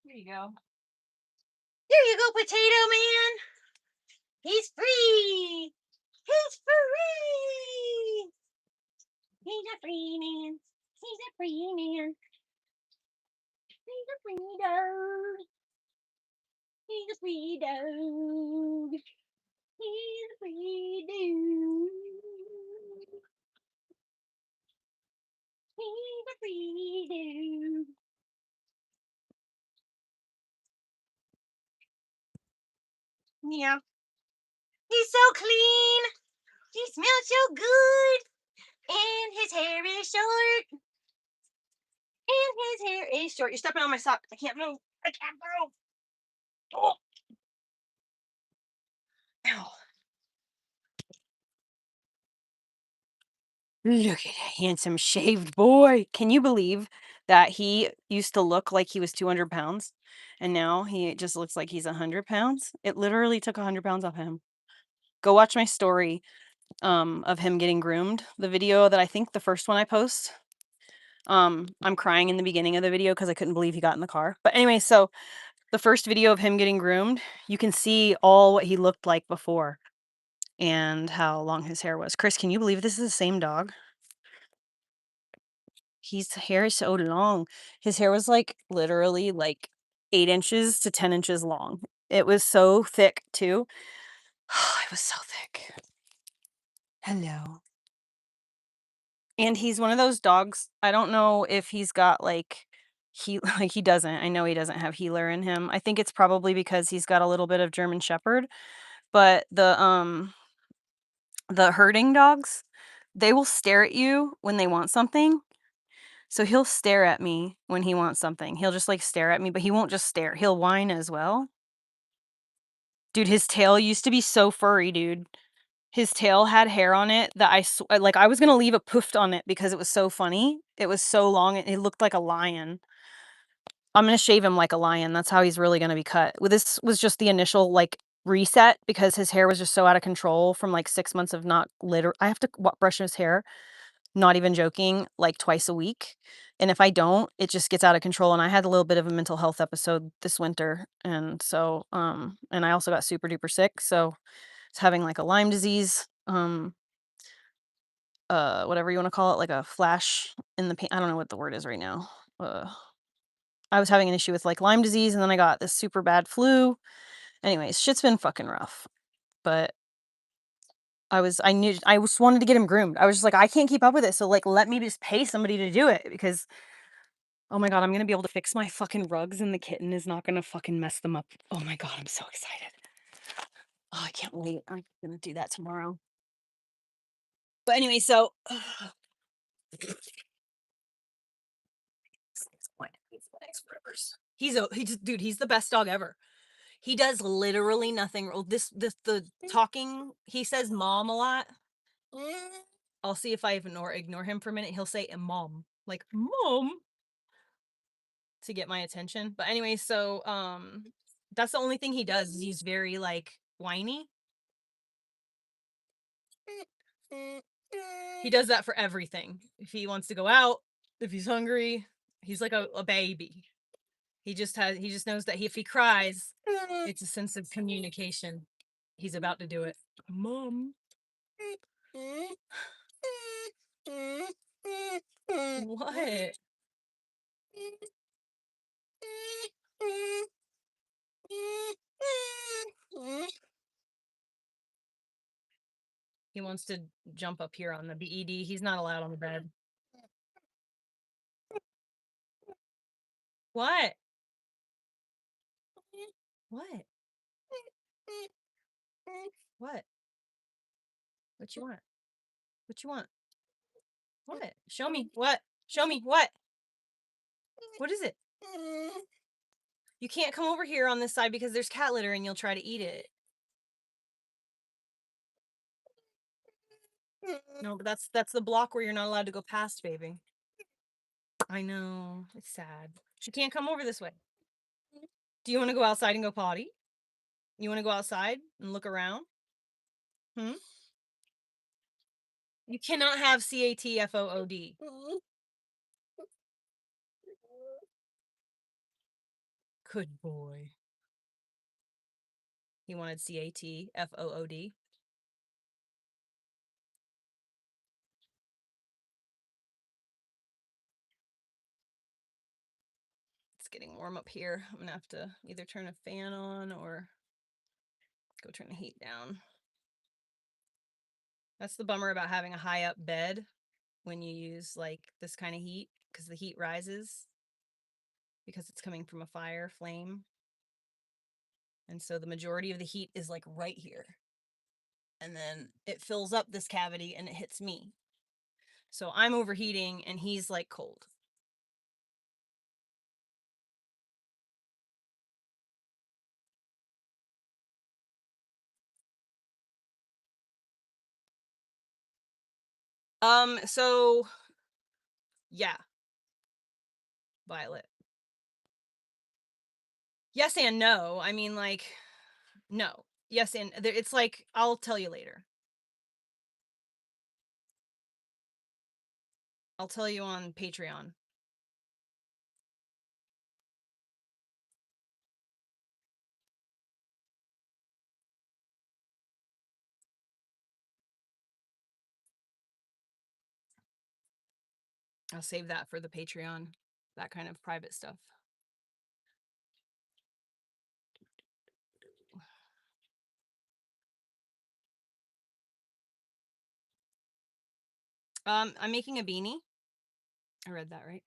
There you go. There you go, Potato Man. He's free. He's free. He's a free man. He's a free man. He's a free dog. He's a free dog. He's a free dude. He's a free dude. Yeah. He's so clean. He smells so good. And his hair is short. And his hair is short. You're stepping on my sock. I can't move. I can't move. Oh. Ow. Look at that handsome shaved boy. Can you believe that he used to look like he was 200 pounds and now he just looks like he's 100 pounds? It literally took 100 pounds off him. Go watch my story of him getting groomed. The video that I think the first one I post. I'm crying in the beginning of the video because I couldn't believe he got in the car. But anyway, so the first video of him getting groomed, you can see all what he looked like before and how long his hair was. Chris, can you believe this is the same dog? His hair is so long. His hair was like literally like 8 inches to 10 inches long. It was so thick too. It was so thick. Hello. And he's one of those dogs. I don't know if he's got like like he doesn't. I know he doesn't have healer in him. I think it's probably because he's got a little bit of German Shepherd, but the herding dogs, they will stare at you when they want something. So he'll stare at me when he wants something. He'll just like stare at me, but he won't just stare. He'll whine as well. Dude, his tail used to be so furry, dude. His tail had hair on it that like I was gonna leave a poofed on it because it was so funny. It was so long. It looked like a lion. I'm gonna shave him like a lion. That's how he's really gonna be cut. Well, this was just the initial like reset because his hair was just so out of control from like 6 months of not litter. I have to brush his hair, not even joking, like twice a week. And if I don't, it just gets out of control. And I had a little bit of a mental health episode this winter. And so, and I also got super duper sick. So it's having like a Lyme disease, whatever you want to call it, like a flash in the paint. I don't know what the word is right now. I was having an issue with like Lyme disease and then I got this super bad flu. Anyways, shit's been fucking rough. But I just wanted to get him groomed. I was just like, I can't keep up with it. So like, let me just pay somebody to do it because, oh my God, I'm going to be able to fix my fucking rugs and the kitten is not going to fucking mess them up. Oh my God, I'm so excited. Oh, I can't wait. I'm going to do that tomorrow. But anyway, so he's the best dog ever. He does literally nothing. The talking, he says mom a lot. I'll see if I ignore him for a minute. He'll say mom, like mom, to get my attention. But anyway, so that's the only thing he does. He's very like whiny. He does that for everything. If he wants to go out, if he's hungry, he's like a baby. He just knows that if he cries, it's a sense of communication. He's about to do it. Mom. What? He wants to jump up here on the bed. He's not allowed on the bed. What? What? What? What you want? What you want? What? Show me. What? Show me. What? What is it? You can't come over here on this side because there's cat litter and you'll try to eat it. No, but that's the block where you're not allowed to go past, baby. I know. It's sad. She can't come over this way. Do you want to go outside and go potty? You want to go outside and look around? Hmm? You cannot have CATFOOD. Good boy. He wanted CATFOOD. It's getting warm up here. I'm gonna have to either turn a fan on or go turn the heat down. That's the bummer about having a high up bed when you use like this kind of heat, because the heat rises because it's coming from a fire flame. And so the majority of the heat is like right here. And then it fills up this cavity and it hits me. So I'm overheating and he's like cold. So yeah, Violet. Yes and no. I mean, like, no. Yes, and it's like, I'll tell you later. I'll tell you on Patreon. I'll save that for the Patreon, that kind of private stuff. I'm making a beanie. I read that right.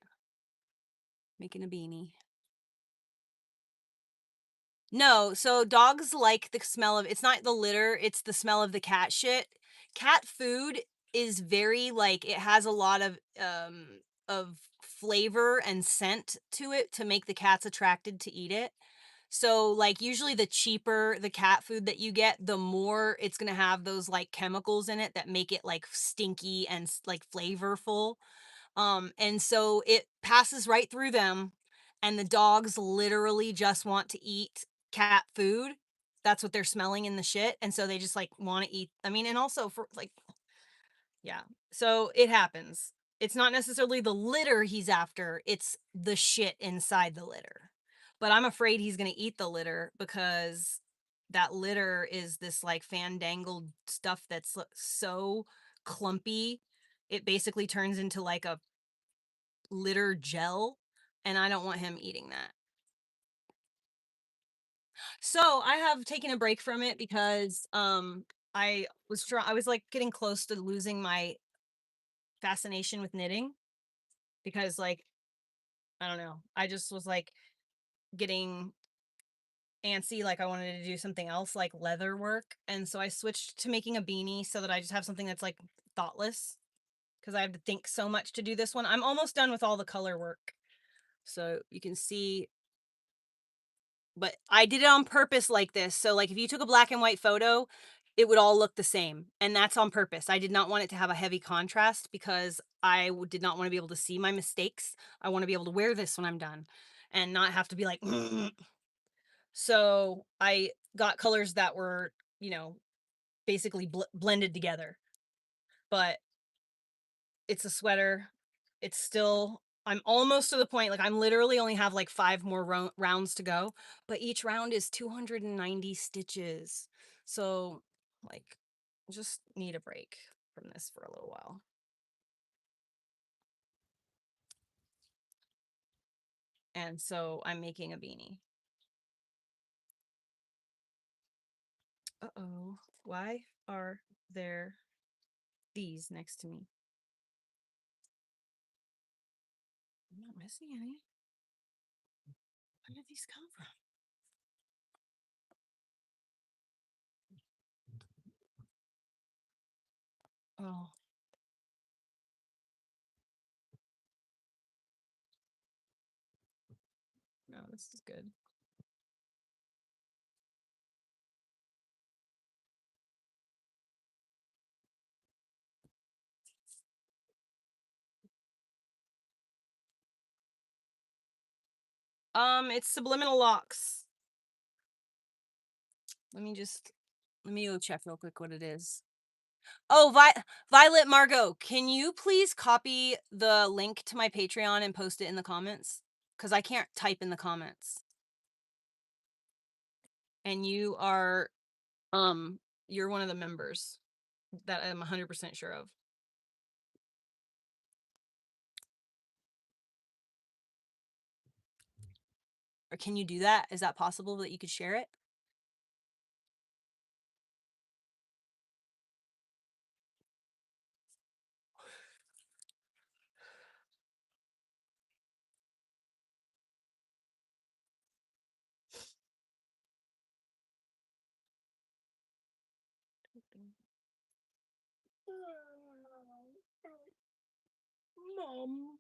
Making a beanie. No, so dogs like the smell of, it's not the litter, it's the smell of the cat shit. Cat food is very like, it has a lot of flavor and scent to it to make the cats attracted to eat it. So like usually the cheaper the cat food that you get, the more it's going to have those like chemicals in it that make it like stinky and like flavorful. And so it passes right through them, and the dogs literally just want to eat cat food. That's what they're smelling in the shit. And so they just like want to eat. I mean, and also for like, yeah. So it happens. It's not necessarily the litter he's after, it's the shit inside the litter. But I'm afraid he's going to eat the litter because that litter is this like fandangled stuff that's so clumpy. It basically turns into like a litter gel, and I don't want him eating that. So I have taken a break from it because I was like getting close to losing my fascination with knitting, because like I don't know, I just was like getting antsy, like I wanted to do something else like leather work, and so I switched to making a beanie so that I just have something that's like thoughtless, because I have to think so much to do this one. I'm almost done with all the color work, so you can see, but I did it on purpose like this. So like if you took a black and white photo, it would all look the same. And that's on purpose. I did not want it to have a heavy contrast because I did not want to be able to see my mistakes. I want to be able to wear this when I'm done and not have to be like, so I got colors that were, you know, basically blended together. But it's a sweater. It's still, I'm almost to the point, like I'm literally only have like 5 more rounds to go, but each round is 290 stitches. So like just need a break from this for a little while. And so I'm making a beanie. Uh-oh. Why are there these next to me? I'm not missing any. Where did these come from? Oh, no, this is good. It's Subliminal Locks. Let me go check real quick what it is. Oh, Violet Margot, can you please copy the link to my Patreon and post it in the comments? Because I can't type in the comments. And you're one of the members that I'm 100% sure of. Or can you do that? Is that possible that you could share it? Mom.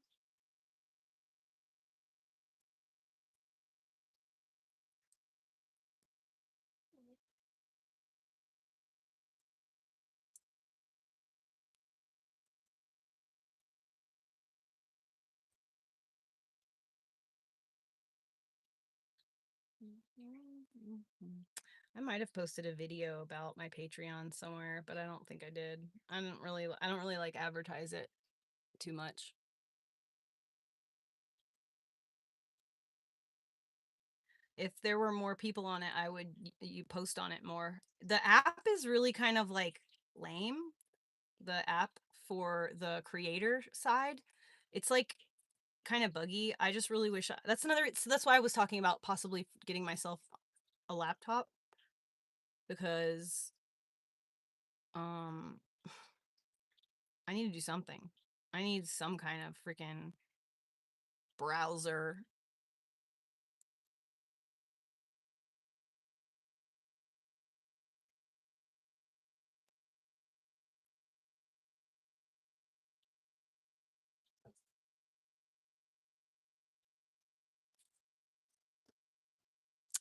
I might have posted a video about my Patreon somewhere, but I don't think I did. I don't really like advertise it too much. If there were more people on it, I would you post on it more. The app is really kind of like lame. The app for the creator side, it's like kind of buggy. I just really wish that's why I was talking about possibly getting myself a laptop, because um I need to do something. I need some kind of freaking browser.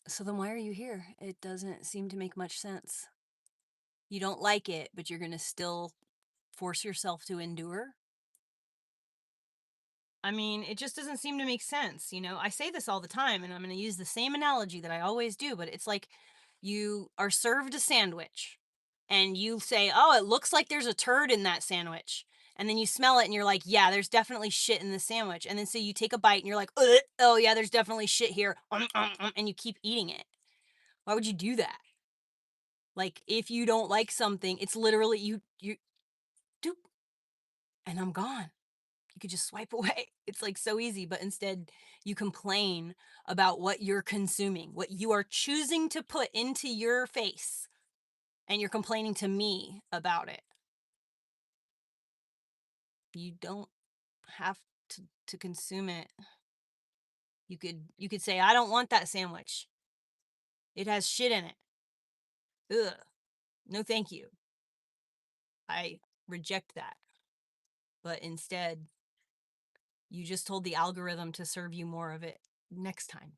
So then why are you here? It doesn't seem to make much sense. You don't like it, but you're going to still force yourself to endure? I mean, it just doesn't seem to make sense. I say this all the time, and I'm going to use the same analogy that I always do, but it's like you are served a sandwich and you say, "Oh, it looks like there's a turd in that sandwich." And then you smell it and you're like, "Yeah, there's definitely shit in the sandwich." And then so you take a bite and you're like, "Ugh, oh yeah, there's definitely shit here." And you keep eating it. Why would you do that? Like, if you don't like something, it's literally you do, and I'm gone. You could just swipe away. It's like so easy, but instead you complain about what you're consuming, what you are choosing to put into your face, and you're complaining to me about it. You don't have to consume it. You could say, "I don't want that sandwich. It has shit in it. Ugh. No, thank you. I reject that." But instead, you just told the algorithm to serve you more of it next time.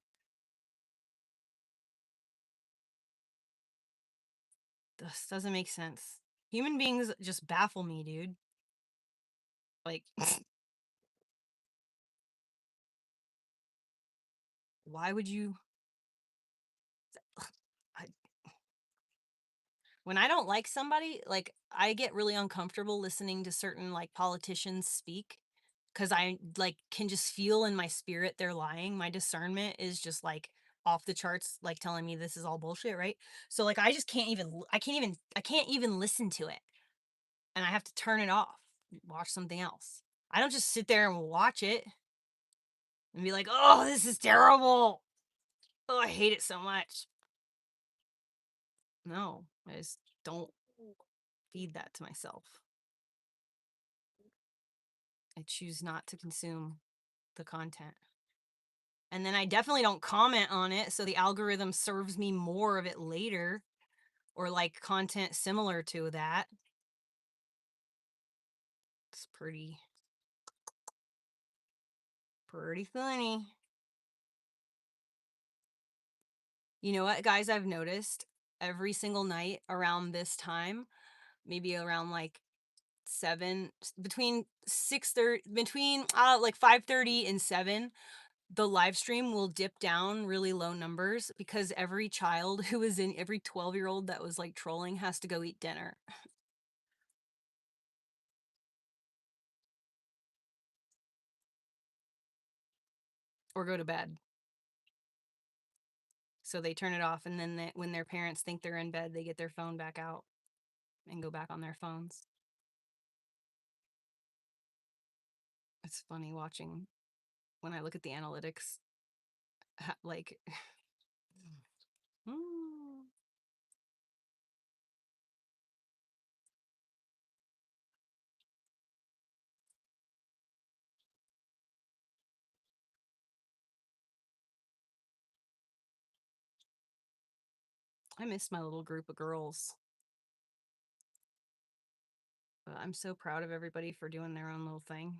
This doesn't make sense. Human beings just baffle me, dude. Like, why would you? I, when I don't like somebody, like, I get really uncomfortable listening to certain like politicians speak, because I like can just feel in my spirit they're lying. My discernment is just like off the charts, like telling me this is all bullshit, right? So like I just I can't even listen to it, and I have to turn it off, watch something else. I don't just sit there and watch it and be like, "Oh, this is terrible. Oh, I hate it so much." No, I just don't feed that to myself. I choose not to consume the content. And then I definitely don't comment on it, so the algorithm serves me more of it later, or like content similar to that. It's pretty funny. You know what, guys, I've noticed every single night around this time, maybe around like 7, between 6:30, between like 5:30 and 7, the live stream will dip down really low numbers because every child who was in, every 12-year-old that was like trolling has to go eat dinner. Or go to bed. So they turn it off, and then when their parents think they're in bed, they get their phone back out and go back on their phones. It's funny watching when I look at the analytics, like, I miss my little group of girls. But I'm so proud of everybody for doing their own little thing.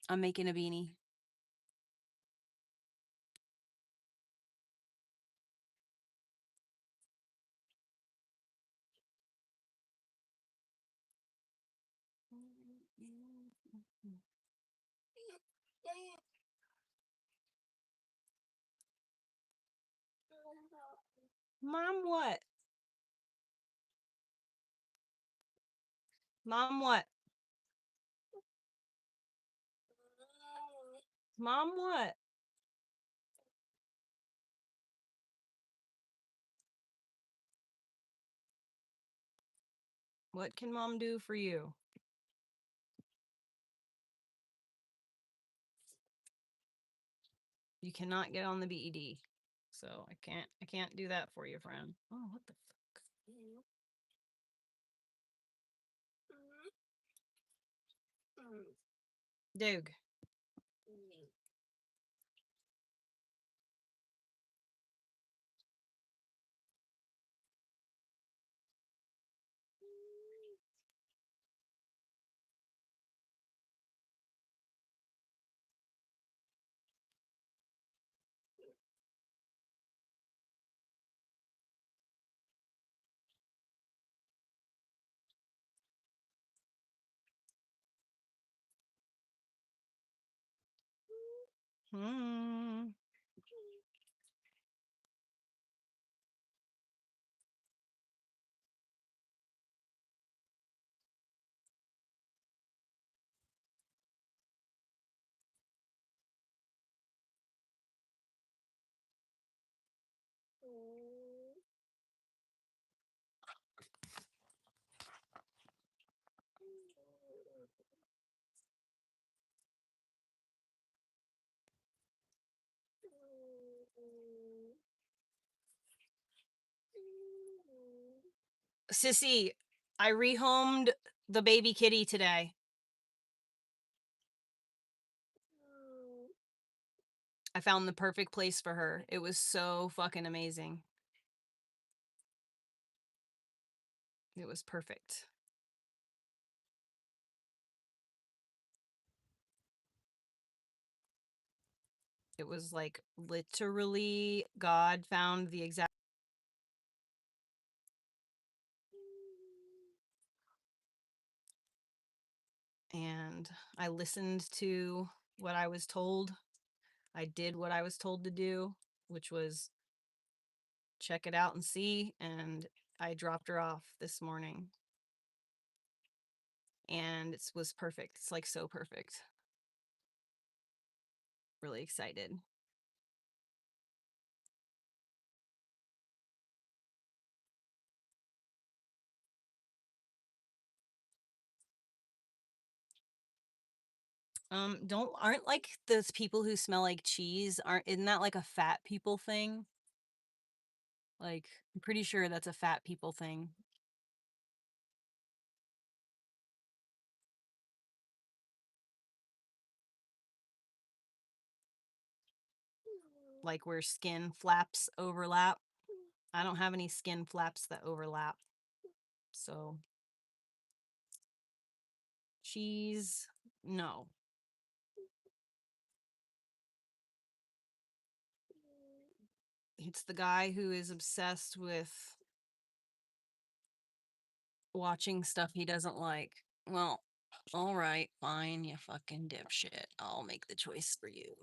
I'm making a beanie. Mom, what? Mom, what? Mom, what? What can mom do for you? You cannot get on the BED. So I can't do that for you, friend. Oh, what the fuck? Doug. Hmm. Sissy, I rehomed the baby kitty today. I found the perfect place for her. It was so fucking amazing. It was perfect. It was like literally God found the exact. And I listened to what I was told. I did what I was told to do, which was check it out and see. And I dropped her off this morning. And it was perfect. It's like so perfect. Really excited. Aren't like those people who smell like cheese, isn't that like a fat people thing? Like, I'm pretty sure that's a fat people thing. Like where skin flaps overlap. I don't have any skin flaps that overlap. So, cheese, no. It's the guy who is obsessed with watching stuff he doesn't like. Well, all right, fine, you fucking dipshit. I'll make the choice for you.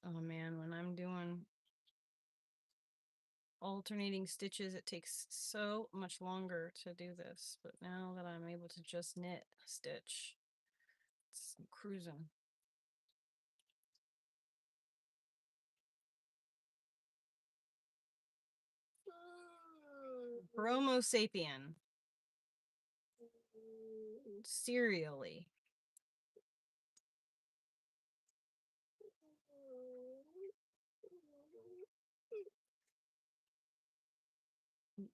Oh man, when I'm doing alternating stitches, it takes so much longer to do this. But now that I'm able to just knit a stitch, I'm cruising. Bromo sapien. Serially.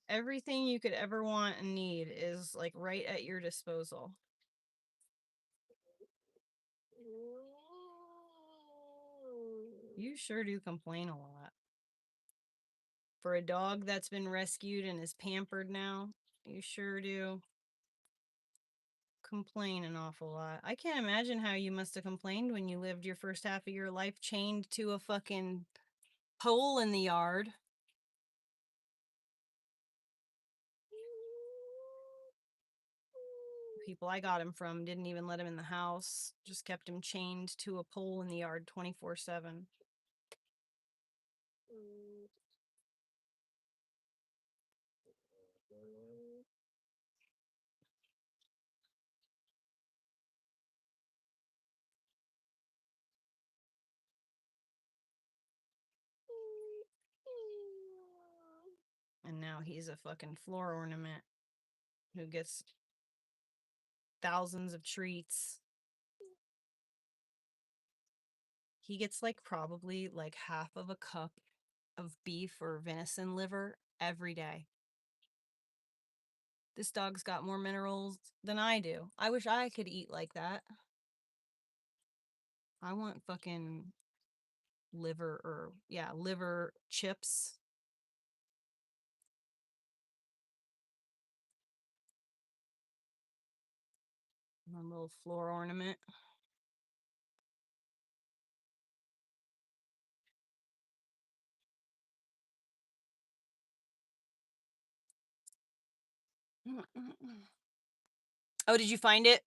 Everything you could ever want and need is like right at your disposal. You sure do complain a lot. For a dog that's been rescued and is pampered now, you sure do complain an awful lot. I can't imagine how you must have complained when you lived your first half of your life chained to a fucking pole in the yard. People I got him from didn't even let him in the house, just kept him chained to a pole in the yard 24/7. And now he's a fucking floor ornament who gets thousands of treats. He gets like probably like half of a cup of beef or venison liver every day. This dog's got more minerals than I do. I wish I could eat like that. I want fucking liver chips. My little floor ornament. Oh, did you find it?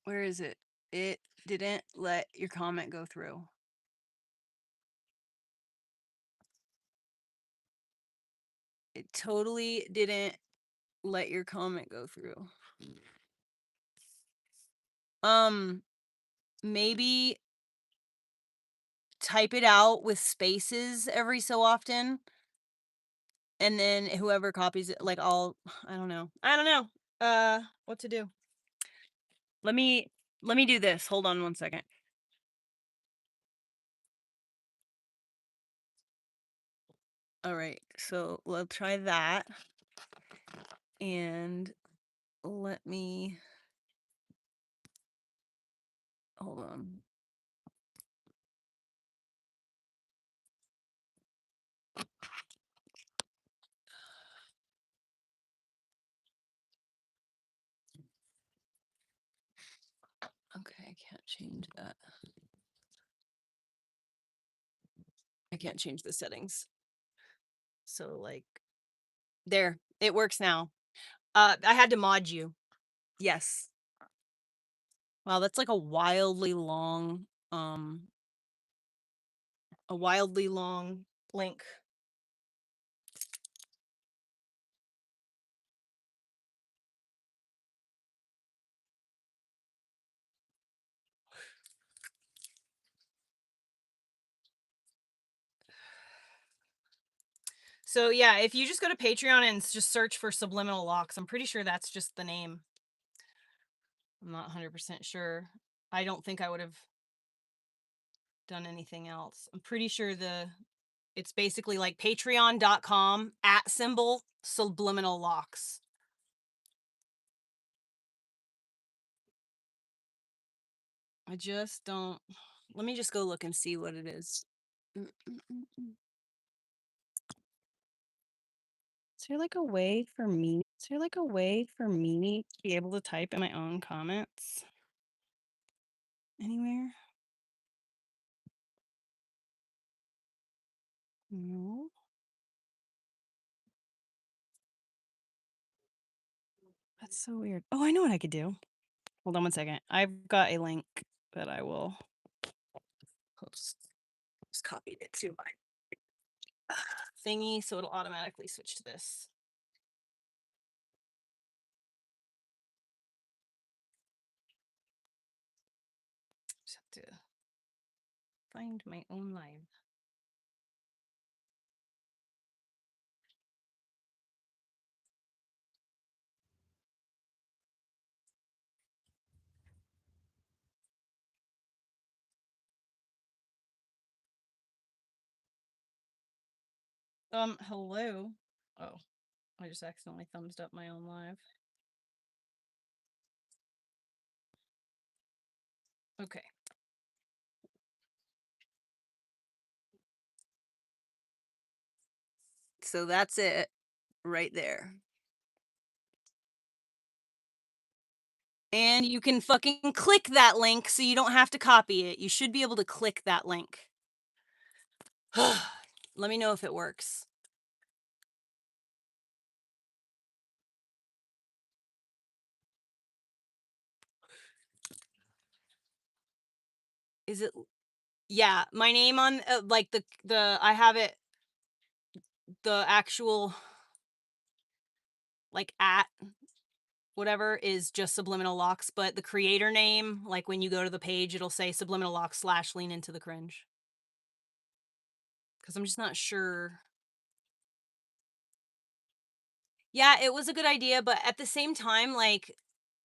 Where is it? It didn't let your comment go through. It totally didn't let your comment go through. Maybe type it out with spaces every so often. And then whoever copies it, like I don't know. What to do. Let me do this. Hold on one second. All right. So we'll try that. And let me hold on. Okay, I can't change that. I can't change the settings. So like there, it works now. I had to mod you. Yes. Wow, that's like a wildly long link. So yeah, if you just go to Patreon and just search for Subliminal Locks, I'm pretty sure that's just the name. I'm not 100% sure. I don't think I would have done anything else. I'm pretty sure the It's basically like patreon.com @ Subliminal Locks. I just don't. Let me just go look and see what it is. Mm, mm, mm, mm. Is there like a way for me? Is there like a way for me to be able to type in my own comments anywhere? No. That's so weird. Oh, I know what I could do. Hold on one second. I've got a link that I will post. Just copied it to my thingy, so it'll automatically switch to this. Just have to find my own live. Hello. Oh, I just accidentally thumbs up my own live. Okay. So that's it right there. And you can fucking click that link so you don't have to copy it. You should be able to click that link. Let me know if it works. Is it? Yeah, my name on like the I have it the actual like at whatever is just Subliminal Locks, but the creator name, like when you go to the page, it'll say Subliminal Locks / lean into the cringe. Because I'm just not sure. Yeah, it was a good idea, but at the same time, like,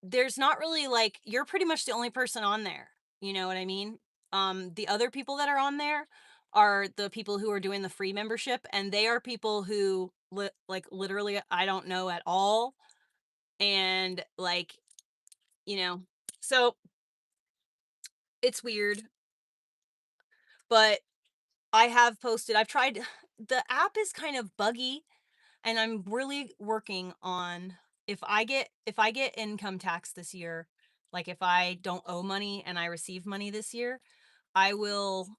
there's not really like you're pretty much the only person on there. You know what I mean? The other people that are on there are the people who are doing the free membership, and they are people who like literally I don't know at all, and like you know, so it's weird, but I have posted. I've tried. The app is kind of buggy, and I'm really working on if I get income tax this year, like if I don't owe money and I receive money this year, I will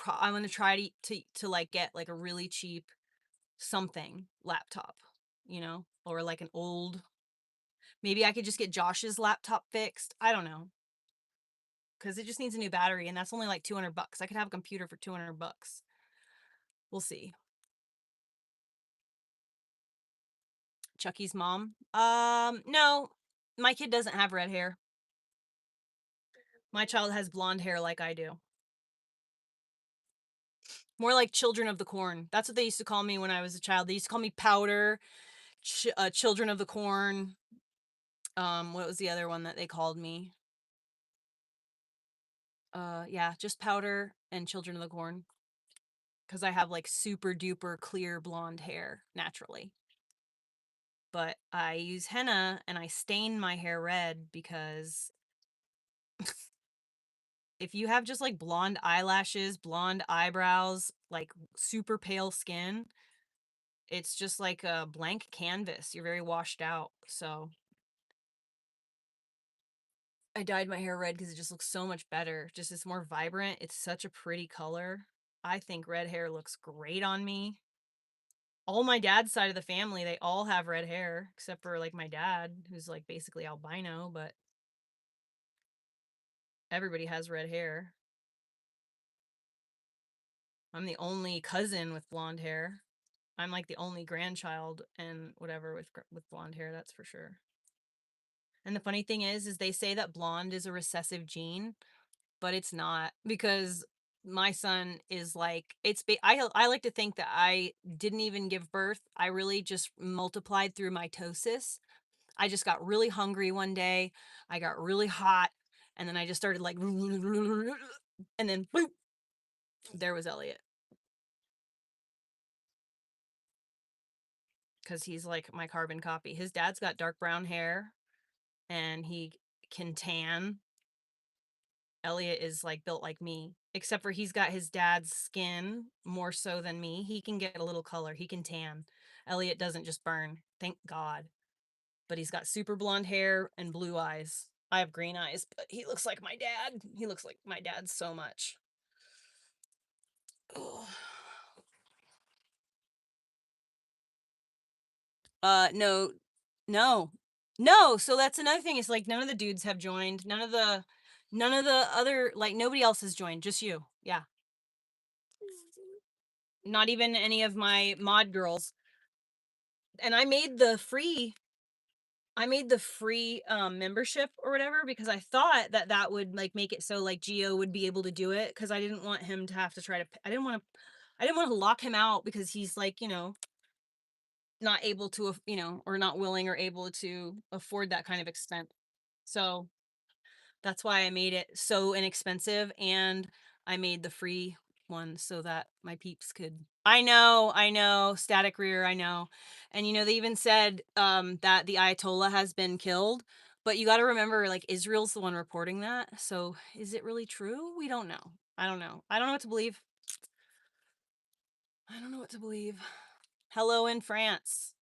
I'm going to try to like get like a really cheap something laptop, or like an old maybe I could just get Josh's laptop fixed. I don't know, cuz it just needs a new battery and that's only like $200. I could have a computer for $200. We'll see. Chucky's mom? No. My kid doesn't have red hair. My child has blonde hair like I do. More like children of the corn. That's what they used to call me when I was a child. They used to call me powder, children of the corn. What was the other one that they called me? Yeah, just powder and children of the corn. Because I have like super duper clear blonde hair naturally. But I use henna and I stain my hair red because if you have just like blonde eyelashes, blonde eyebrows, like super pale skin, it's just like a blank canvas. You're very washed out. So I dyed my hair red because it just looks so much better. Just it's more vibrant. It's such a pretty color. I think red hair looks great on me. All my dad's side of the family, they all have red hair, except for like my dad, who's like basically albino, but everybody has red hair. I'm the only cousin with blonde hair. I'm like the only grandchild and whatever with blonde hair, that's for sure. And the funny thing is they say that blonde is a recessive gene, but it's not because my son is like I like to think that I didn't even give birth. I really just multiplied through mitosis. I just got really hungry one day. I got really hot and then I just started like and then boop, there was Elliot. because he's like my carbon copy. His dad's got dark brown hair and he can tan. Elliot is like built like me, except for he's got his dad's skin more so than me. He can get a little color, he can tan. Elliot doesn't just burn, thank God. But he's got super blonde hair and blue eyes. I have green eyes, but he looks like my dad. He looks like my dad so much. Ugh. No, no, no. So that's another thing. Is like none of the dudes have joined. None of the other like nobody else has joined. Just you. Yeah. Not even any of my mod girls. And I made the free membership or whatever because I thought that that would like make it so like Geo would be able to do it because I didn't want him to have to try to I didn't want to lock him out because he's like, you know, not able to, you know, or not willing or able to afford that kind of expense. So that's why I made it so inexpensive and I made the free one so that my peeps could. I know, static rear, I know. And you know, they even said that the Ayatollah has been killed, but you got to remember like Israel's the one reporting that. So is it really true? We don't know. I don't know. I don't know what to believe. I don't know what to believe. Hello in France.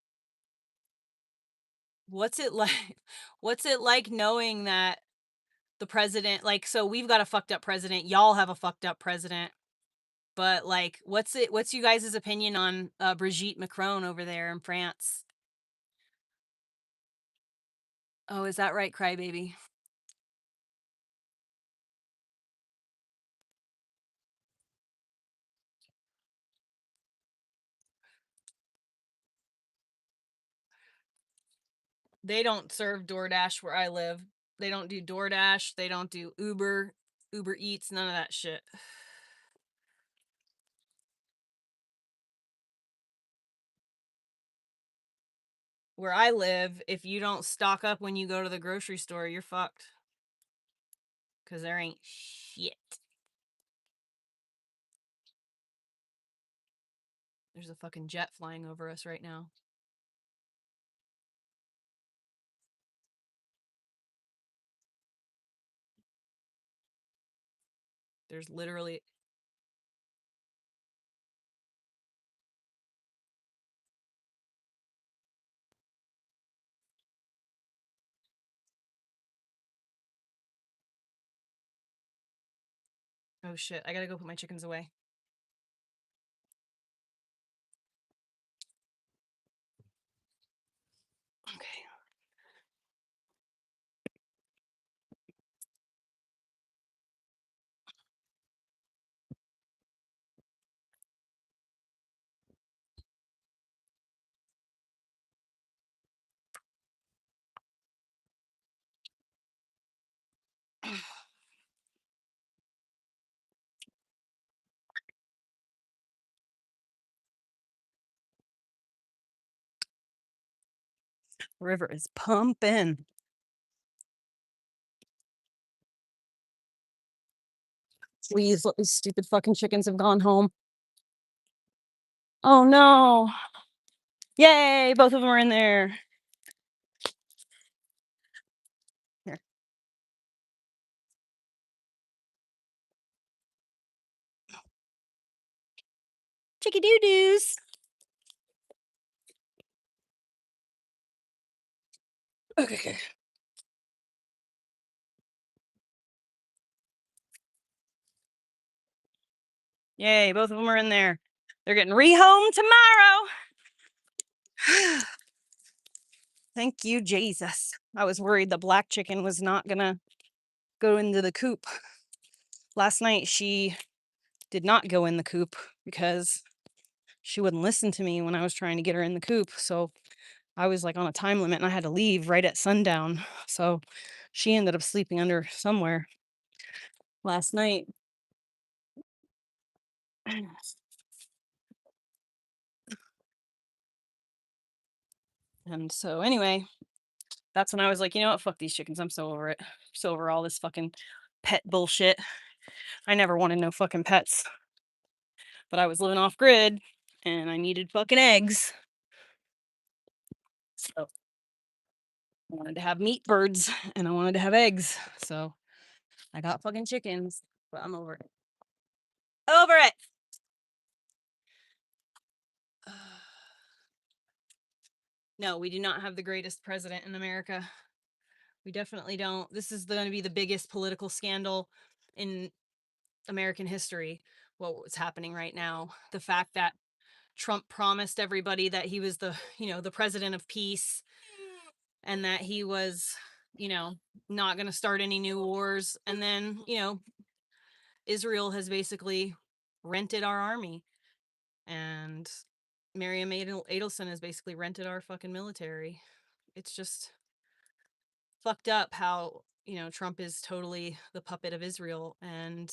What's it like? What's it like knowing that the president, like, so we've got a fucked up president, y'all have a fucked up president, but like, what's you guys' opinion on Brigitte Macron over there in France? Oh, is that right, crybaby? They don't serve DoorDash where I live. They don't do DoorDash. They don't do Uber Eats, none of that shit. Where I live, if you don't stock up when you go to the grocery store, you're fucked. Because there ain't shit. There's a fucking jet flying over us right now. There's literally. Oh shit, I gotta go put my chickens away. Okay. River is pumping. Please, let these stupid fucking chickens have gone home. Oh no. Yay, both of them are in there. Here. Chicky doo doos. Okay. Yay, both of them are in there. They're getting rehomed tomorrow. Thank you, Jesus. I was worried the black chicken was not gonna go into the coop. Last night she did not go in the coop because she wouldn't listen to me when I was trying to get her in the coop. So I was like on a time limit and I had to leave right at sundown. So she ended up sleeping under somewhere last night. And so anyway, that's when I was like, you know what, fuck these chickens. I'm so over it. So over all this fucking pet bullshit. I never wanted no fucking pets. But I was living off grid and I needed fucking eggs. I wanted to have meat birds and I wanted to have eggs. So I got fucking chickens, but I'm over it. Over it. No, we do not have the greatest president in America. We definitely don't. This is going to be the biggest political scandal in American history. What's happening right now. The fact that Trump promised everybody that he was the, the president of peace and that he was, not going to start any new wars. And then, Israel has basically rented our army, and Miriam Adelson has basically rented our fucking military. It's just fucked up how, Trump is totally the puppet of Israel, and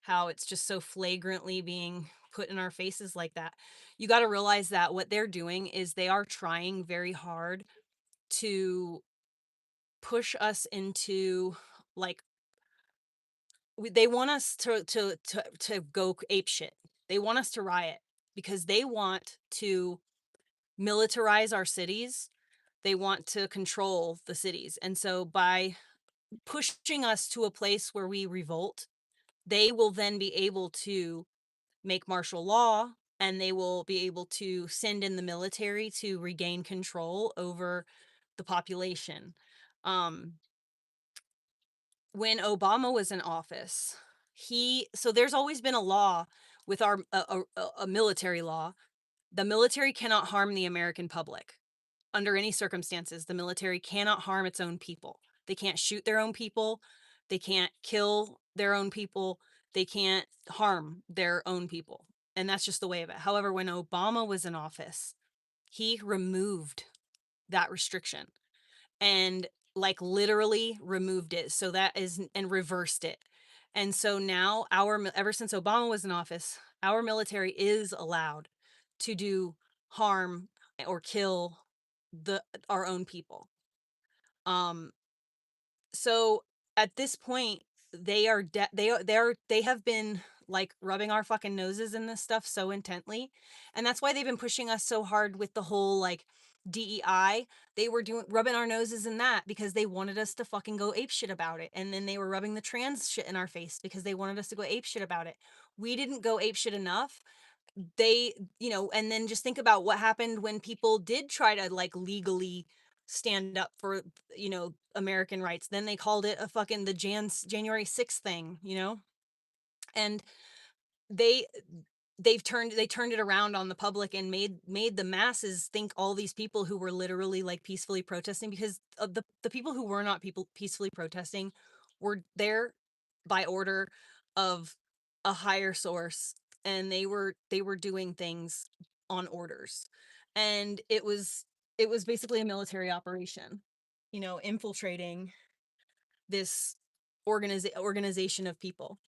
how it's just so flagrantly being put in our faces like that. You got to realize that what they're doing is they are trying very hard to push us into, like, they want us to go ape shit. They want us to riot because they want to militarize our cities. They want to control the cities. And so by pushing us to a place where we revolt, they will then be able to make martial law, and they will be able to send in the military to regain control over the population. Um, when Obama was in office, so there's always been a law with our a military law. The military cannot harm the American public under any circumstances. The military cannot harm its own people. They can't shoot their own people. They can't kill their own people. They can't harm their own people. And that's just the way of it. However, when Obama was in office, he removed that restriction, and like literally removed it. So that is, and reversed it. And so now ever since Obama was in office, our military is allowed to do harm or kill our own people. Um so at this point, they have been like rubbing our fucking noses in this stuff so intently, and that's why they've been pushing us so hard with the whole like DEI. They were rubbing our noses in that because they wanted us to fucking go ape shit about it, and then they were rubbing the trans shit in our face because they wanted us to go ape shit about it. We didn't go ape shit enough. They, and then just think about what happened when people did try to like legally stand up for, American rights. Then they called it a fucking the January 6th thing, and they they turned it around on the public and made the masses think all these people who were literally like peacefully protesting, because of the people who were not people peacefully protesting were there by order of a higher source, and they were doing things on orders, and it was basically a military operation, infiltrating this organization of people.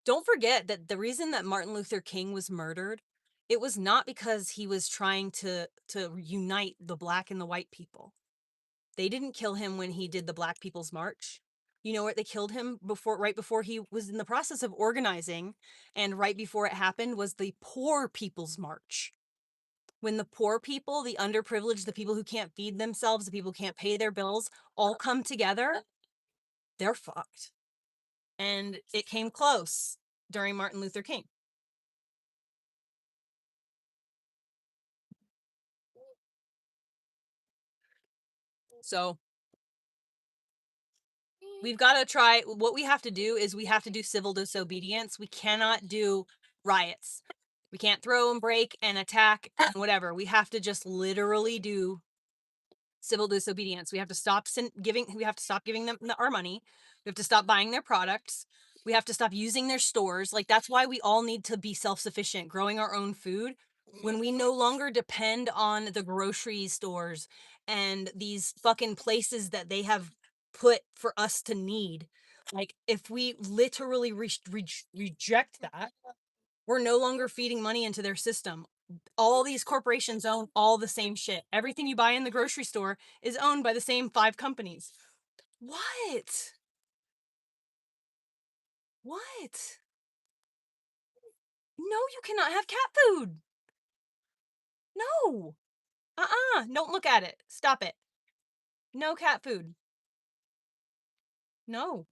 Don't forget that the reason that Martin Luther King was murdered, it was not because he was trying to unite the black and the white people. They didn't kill him when he did the Black People's March. You know what? They killed him right before he was in the process of organizing, and right before it happened was the Poor People's March. When the poor people, the underprivileged, the people who can't feed themselves, the people who can't pay their bills, all come together, they're fucked. And it came close during Martin Luther King. So we've got to try. What we have to do is we have to do civil disobedience. We cannot do riots. We can't throw and break and attack and whatever. We have to just literally do civil disobedience. We have to stop giving. We have to stop giving them our money. We have to stop buying their products. We have to stop using their stores. Like, that's why we all need to be self-sufficient, growing our own food. When we no longer depend on the grocery stores and these fucking places that they have put for us to need. Like, if we literally reject that, we're no longer feeding money into their system. All these corporations own all the same shit. Everything you buy in the grocery store is owned by the same 5 companies. What? What? No, you cannot have cat food. No. Don't look at it. Stop it. No cat food. No.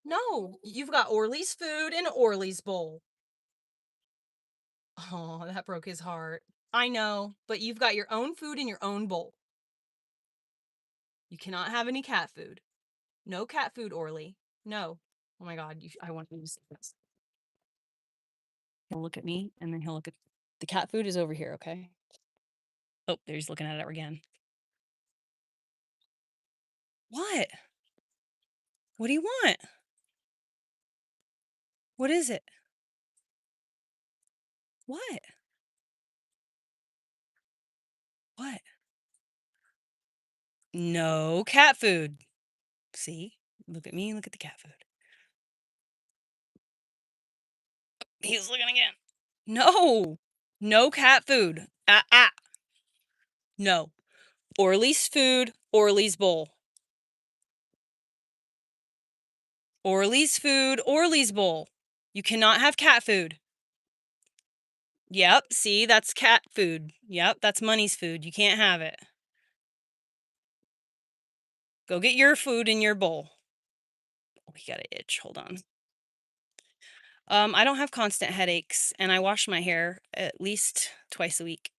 No. You've got Orly's food in Orly's bowl. Oh, that broke his heart. I know, but you've got your own food in your own bowl. You cannot have any cat food. No cat food, Orly. No. Oh my God, I want you to see this. He'll look at me, and then he'll look at the cat food is over here, okay? Oh, there he's looking at it again. What? What do you want? What is it? What? What? No cat food. See? Look at me and look at the cat food. He's looking again. No. No cat food. No. Orly's food, Orly's bowl. Orly's food, Orly's bowl. You cannot have cat food. Yep, see, that's cat food. Yep, that's Money's food. You can't have it. Go get your food in your bowl. Oh, he got an itch. Hold on. I don't have constant headaches, and I wash my hair at least twice a week.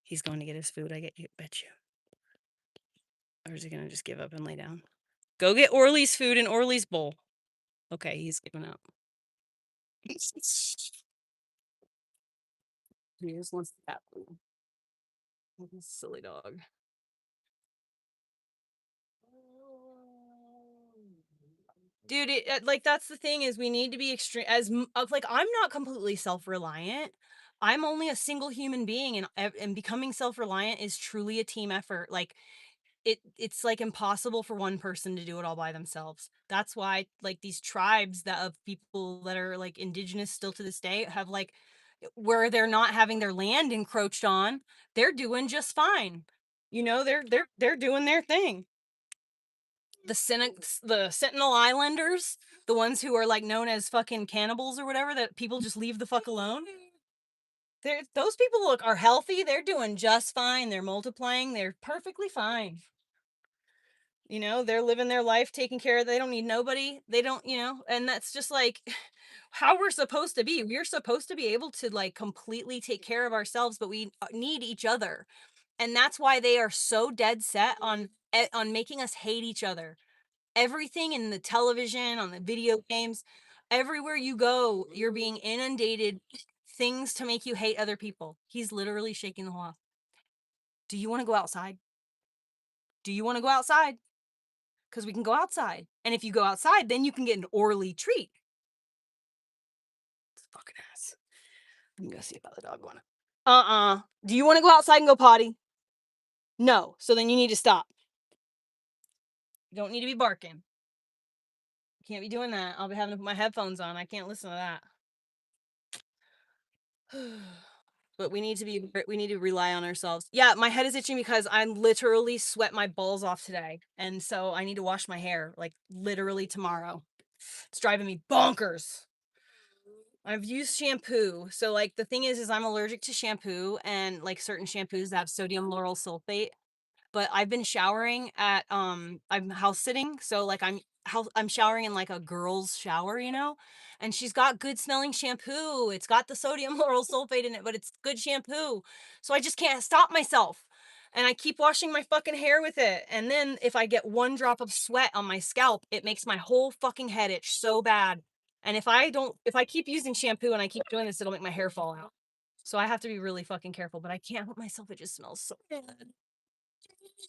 He's going to get his food, bet you. Or is he going to just give up and lay down? Go get Orly's food in Orly's bowl. Okay, he's giving up. He just wants the cat food. Silly dog. Dude, like that's the thing is we need to be extreme like I'm not completely self-reliant. I'm only a single human being, and becoming self-reliant is truly a team effort. Like it's like impossible for one person to do it all by themselves. That's why like these tribes that of people that are like indigenous still to this day have like where they're not having their land encroached on, they're doing just fine. You know, they're doing their thing. The Sentinel Islanders, the ones who are like known as fucking cannibals or whatever, that people just leave the fuck alone. Those people are healthy. They're doing just fine. They're multiplying. They're perfectly fine. You know, they're living their life, taking care of. They don't need nobody. They don't, and that's just like how we're supposed to be. We're supposed to be able to like completely take care of ourselves, but we need each other, and that's why they are so dead set on making us hate each other. Everything in the television, on the video games, everywhere you go, you're being inundated things to make you hate other people. He's literally shaking the whole house. Do you want to go outside? Do you want to go outside? Because we can go outside. And if you go outside, then you can get an Orly treat. It's fucking ass. Let me go see about the dog going. Do you want to go outside and go potty? No. So then you need to stop. You don't need to be barking. You can't be doing that. I'll be having to put my headphones on. I can't listen to that. But we need to rely on ourselves. Yeah, my head is itching because I literally sweat my balls off today. And so I need to wash my hair like literally tomorrow. It's driving me bonkers. I've used shampoo. So like the thing is I'm allergic to shampoo and like certain shampoos that have sodium lauryl sulfate. But I've been showering at I'm house sitting, so like I'm showering in like a girl's shower, and she's got good smelling shampoo. It's got the sodium lauryl sulfate in it, but it's good shampoo. So I just can't stop myself. And I keep washing my fucking hair with it. And then if I get one drop of sweat on my scalp, it makes my whole fucking head itch so bad. And if I keep using shampoo and I keep doing this, it'll make my hair fall out. So I have to be really fucking careful, but I can't help myself. It just smells so bad.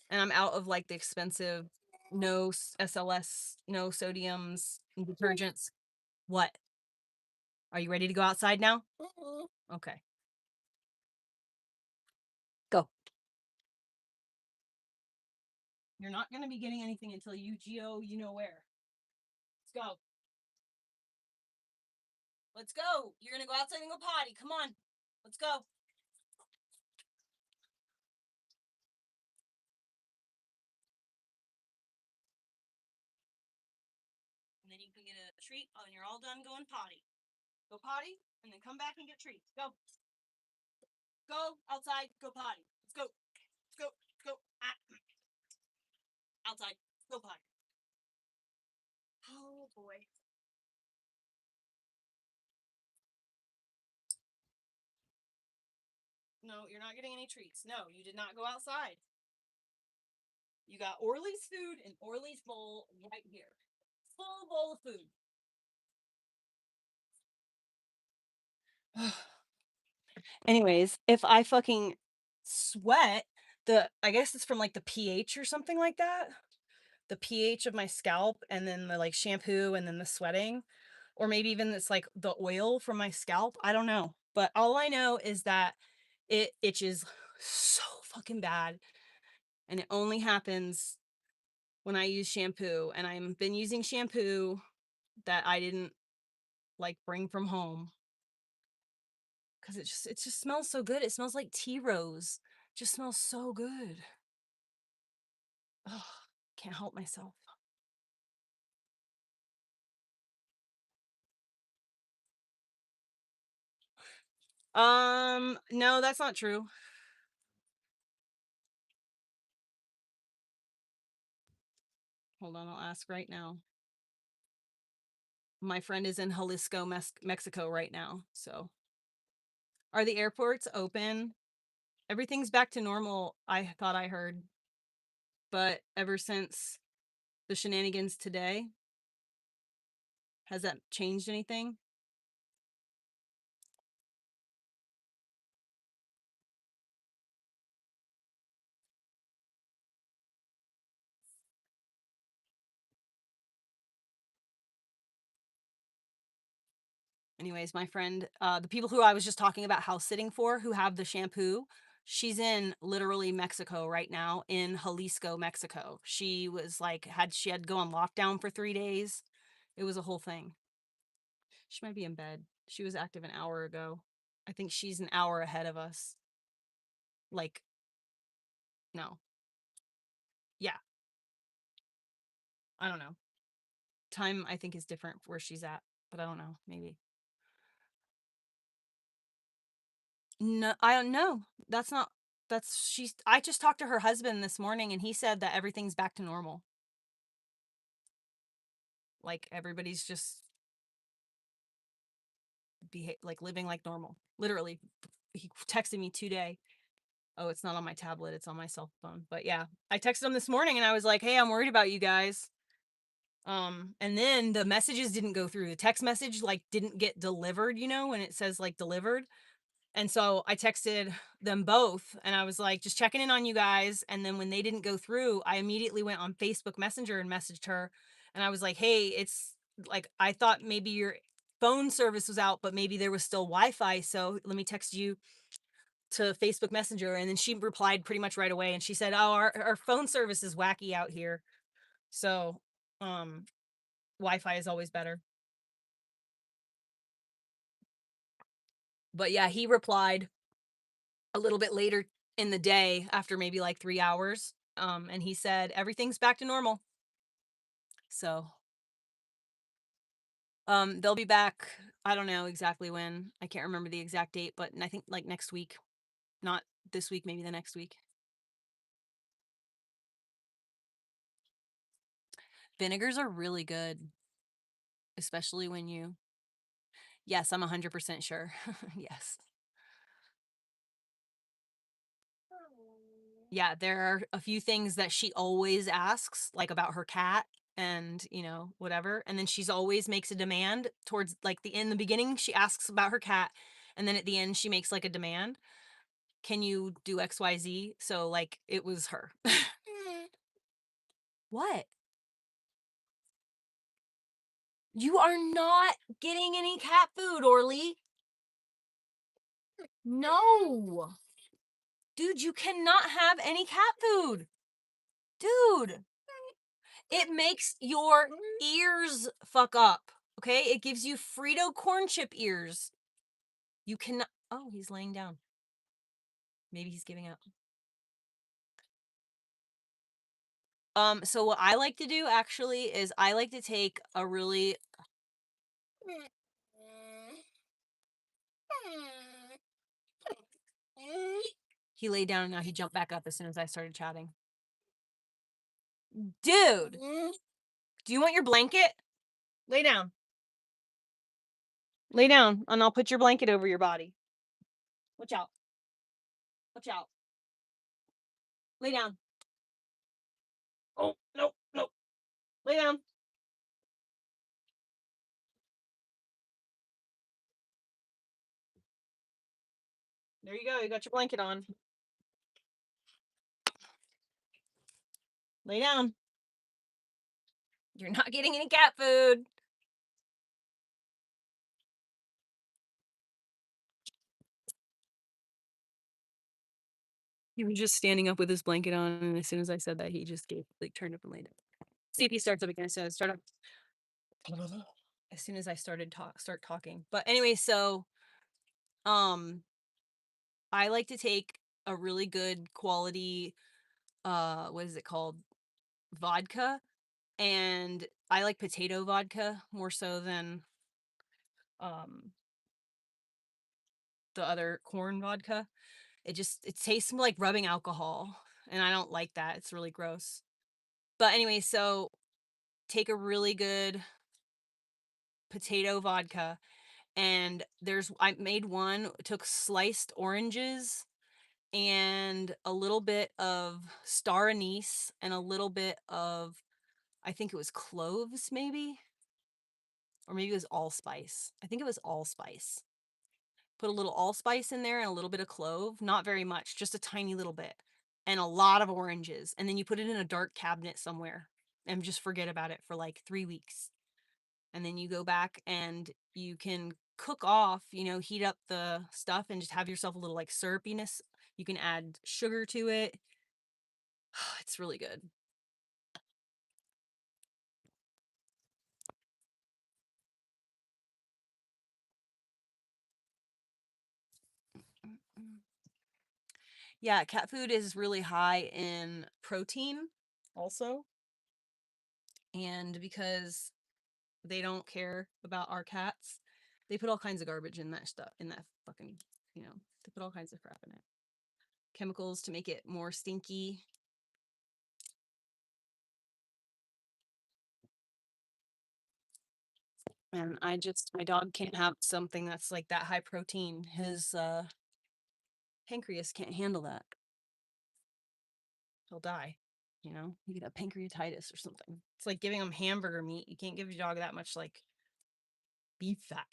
And I'm out of like the expensive no SLS, no sodiums detergents. What? Are you ready to go outside now? Okay. Go. You're not going to be getting anything until you know where. Let's go. Let's go. You're going to go outside and go potty. Come on. Let's go. And then you can get a treat when you're all done going potty. Go potty and then come back and get treats. Go. Go outside. Go potty. Let's go. Go. Go. Ah. Outside. Go potty. Oh, boy. No, you're not getting any treats. No, you did not go outside. You got Orly's food and Orly's bowl right here. Full bowl of food. Anyways, if I fucking sweat, I guess it's from like the pH or something like that. The pH of my scalp and then the like shampoo and then the sweating, or maybe even it's like the oil from my scalp. I don't know. But all I know is that it itches so fucking bad. And it only happens when I use shampoo. And I've been using shampoo that I didn't like bring from home. Cause it just smells so good. It smells like tea rose. It just smells so good. Oh, can't help myself. No, that's not true. Hold on, I'll ask right now. My friend is in Jalisco, Mexico right now. So, are the airports open? Everything's back to normal, I thought I heard. But ever since the shenanigans today, has that changed anything? Anyways, my friend, the people who I was just talking about house sitting for who have the shampoo, she's in literally Mexico right now, in Jalisco, Mexico. She was like, she had to go on lockdown for 3 days. It was a whole thing. She might be in bed. She was active an hour ago. I think she's an hour ahead of us. Like, no. Yeah. I don't know. Time, I think, is different where she's at, but I don't know. Maybe. No, I don't know. That's not, I just talked to her husband this morning and he said that everything's back to normal. Like, everybody's just like living like normal. Literally, he texted me today. Oh, it's not on my tablet, it's on my cell phone. But yeah, I texted him this morning and I was like, "Hey, I'm worried about you guys." And then the messages didn't go through. The text message like didn't get delivered, when it says like delivered. And so I texted them both and I was like, just checking in on you guys. And then when they didn't go through, I immediately went on Facebook Messenger and messaged her. And I was like, hey, it's like, I thought maybe your phone service was out, but maybe there was still Wi-Fi. So let me text you to Facebook Messenger. And then she replied pretty much right away. And she said, oh, our phone service is wacky out here. So, Wi-Fi is always better. But yeah, he replied a little bit later in the day after maybe like 3 hours. And he said, everything's back to normal. So, they'll be back. I don't know exactly when. I can't remember the exact date, but I think like next week, not this week, maybe the next week. Vinegars are really good, especially when yes, I'm 100% sure. Yes. Yeah, there are a few things that she always asks, like about her cat and, whatever. And then she's always makes a demand towards like in the beginning, she asks about her cat. And then at the end, she makes like a demand. Can you do XYZ? So like it was her. What? You are not getting any cat food, Orly. No. Dude, you cannot have any cat food. Dude. It makes your ears fuck up. Okay? It gives you Frito corn chip ears. You cannot. Oh, he's laying down. Maybe he's giving up. So what I like to do actually is I like to take a really He laid down and now he jumped back up as soon as I started chatting. Dude, do you want your blanket? Lay down. Lay down, and I'll put your blanket over your body. Watch out. Watch out. Lay down. Oh, no, no. Lay down. There you go. You got your blanket on. Lay down. You're not getting any cat food. He was just standing up with his blanket on, and as soon as I said that, he just turned up and laid down. See if he starts up again. So start up. As soon as I start talking. But anyway, so I like to take a really good quality what is it called? Vodka. And I like potato vodka more so than the other corn vodka. It tastes like rubbing alcohol, and I don't like that. It's really gross. But anyway, so take a really good potato vodka, and I made one, took sliced oranges and a little bit of star anise and a little bit of, I think it was cloves maybe, or maybe it was allspice. I think it was allspice. Put a little allspice in there and a little bit of clove, not very much, just a tiny little bit, and a lot of oranges. And then you put it in a dark cabinet somewhere and just forget about it for like 3 weeks. And then you go back and you can cook off, heat up the stuff and just have yourself a little like syrupiness. You can add sugar to it. It's really good. Yeah, cat food is really high in protein also. And because they don't care about our cats, they put all kinds of garbage in that stuff, in that fucking, they put all kinds of crap in it. Chemicals to make it more stinky. And my dog can't have something that's like that high protein. His pancreas can't handle that. He'll die. He could have pancreatitis or something. It's like giving him hamburger meat. You can't give your dog that much like beef fat.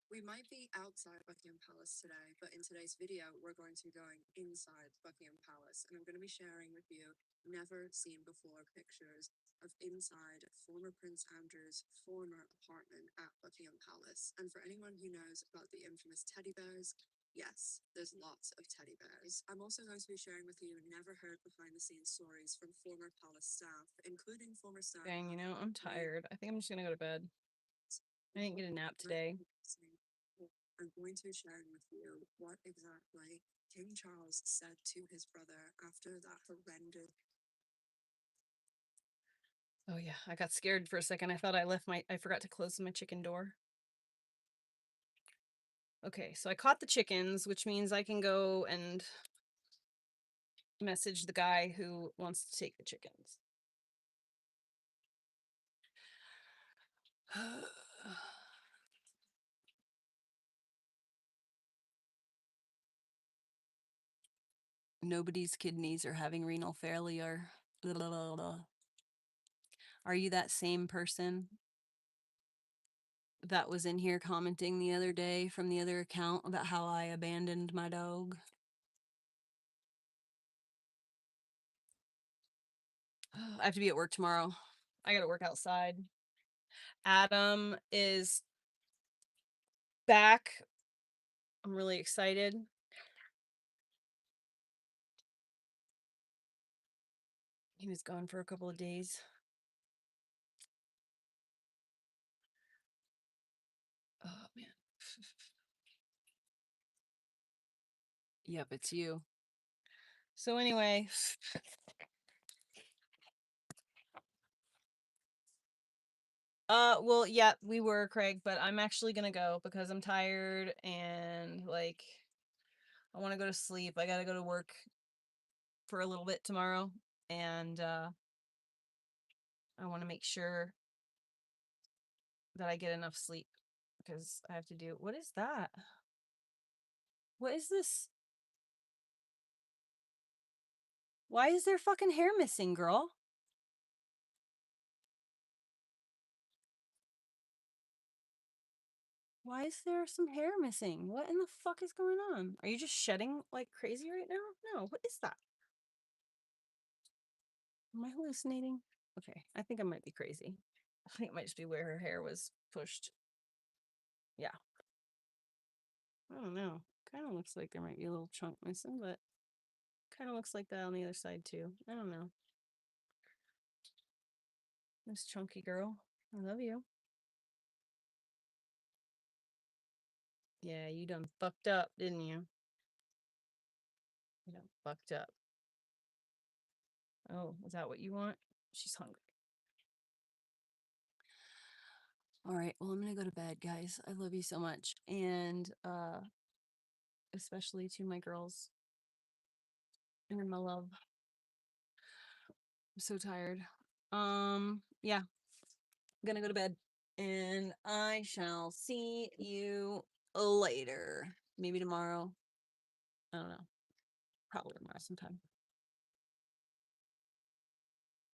We might be outside Buckingham Palace today, but in today's video, we're going to be going inside Buckingham Palace, and I'm going to be sharing with you never seen before pictures of inside former Prince Andrew's former apartment at Buckingham Palace. And for anyone who knows about the infamous teddy bears, yes, there's lots of teddy bears. I'm also going to be sharing with you never heard behind the scenes stories from former palace staff, including former staff. Dang, I'm tired. I think I'm just gonna go to bed. I didn't get a nap today. I'm going to be sharing with you what exactly King Charles said to his brother after that horrendous. Oh yeah, I got scared for a second. I thought I forgot to close my chicken door. Okay, so I caught the chickens, which means I can go and message the guy who wants to take the chickens. Nobody's kidneys are having renal failure. Are you that same person that was in here commenting the other day from the other account about how I abandoned my dog? I have to be at work tomorrow. I gotta work outside. Adam is back. I'm really excited. He was gone for a couple of days. Oh, man. Yep, it's you. So anyway, Well, yeah, we were, Craig, but I'm actually gonna go because I'm tired and like I want to go to sleep. I gotta go to work for a little bit tomorrow, and I want to make sure that I get enough sleep because I have to do. What is that? What is this? Why is there fucking hair missing, girl? Why is there some hair missing? What in the fuck is going on? Are you just shedding like crazy right now? No, what is that? Am I hallucinating? Okay, I think I might be crazy. I think it might just be where her hair was pushed. Yeah. I don't know. Kind of looks like there might be a little chunk missing, but kind of looks like that on the other side too. I don't know. This chunky girl. I love you. Yeah, you done fucked up, didn't you? You done fucked up. Oh, is that what you want? She's hungry. All right, well, I'm gonna go to bed, guys. I love you so much. And especially to my girls and my love. I'm so tired. Yeah, I'm gonna go to bed. And I shall see you later. Maybe tomorrow. I don't know. Probably tomorrow sometime.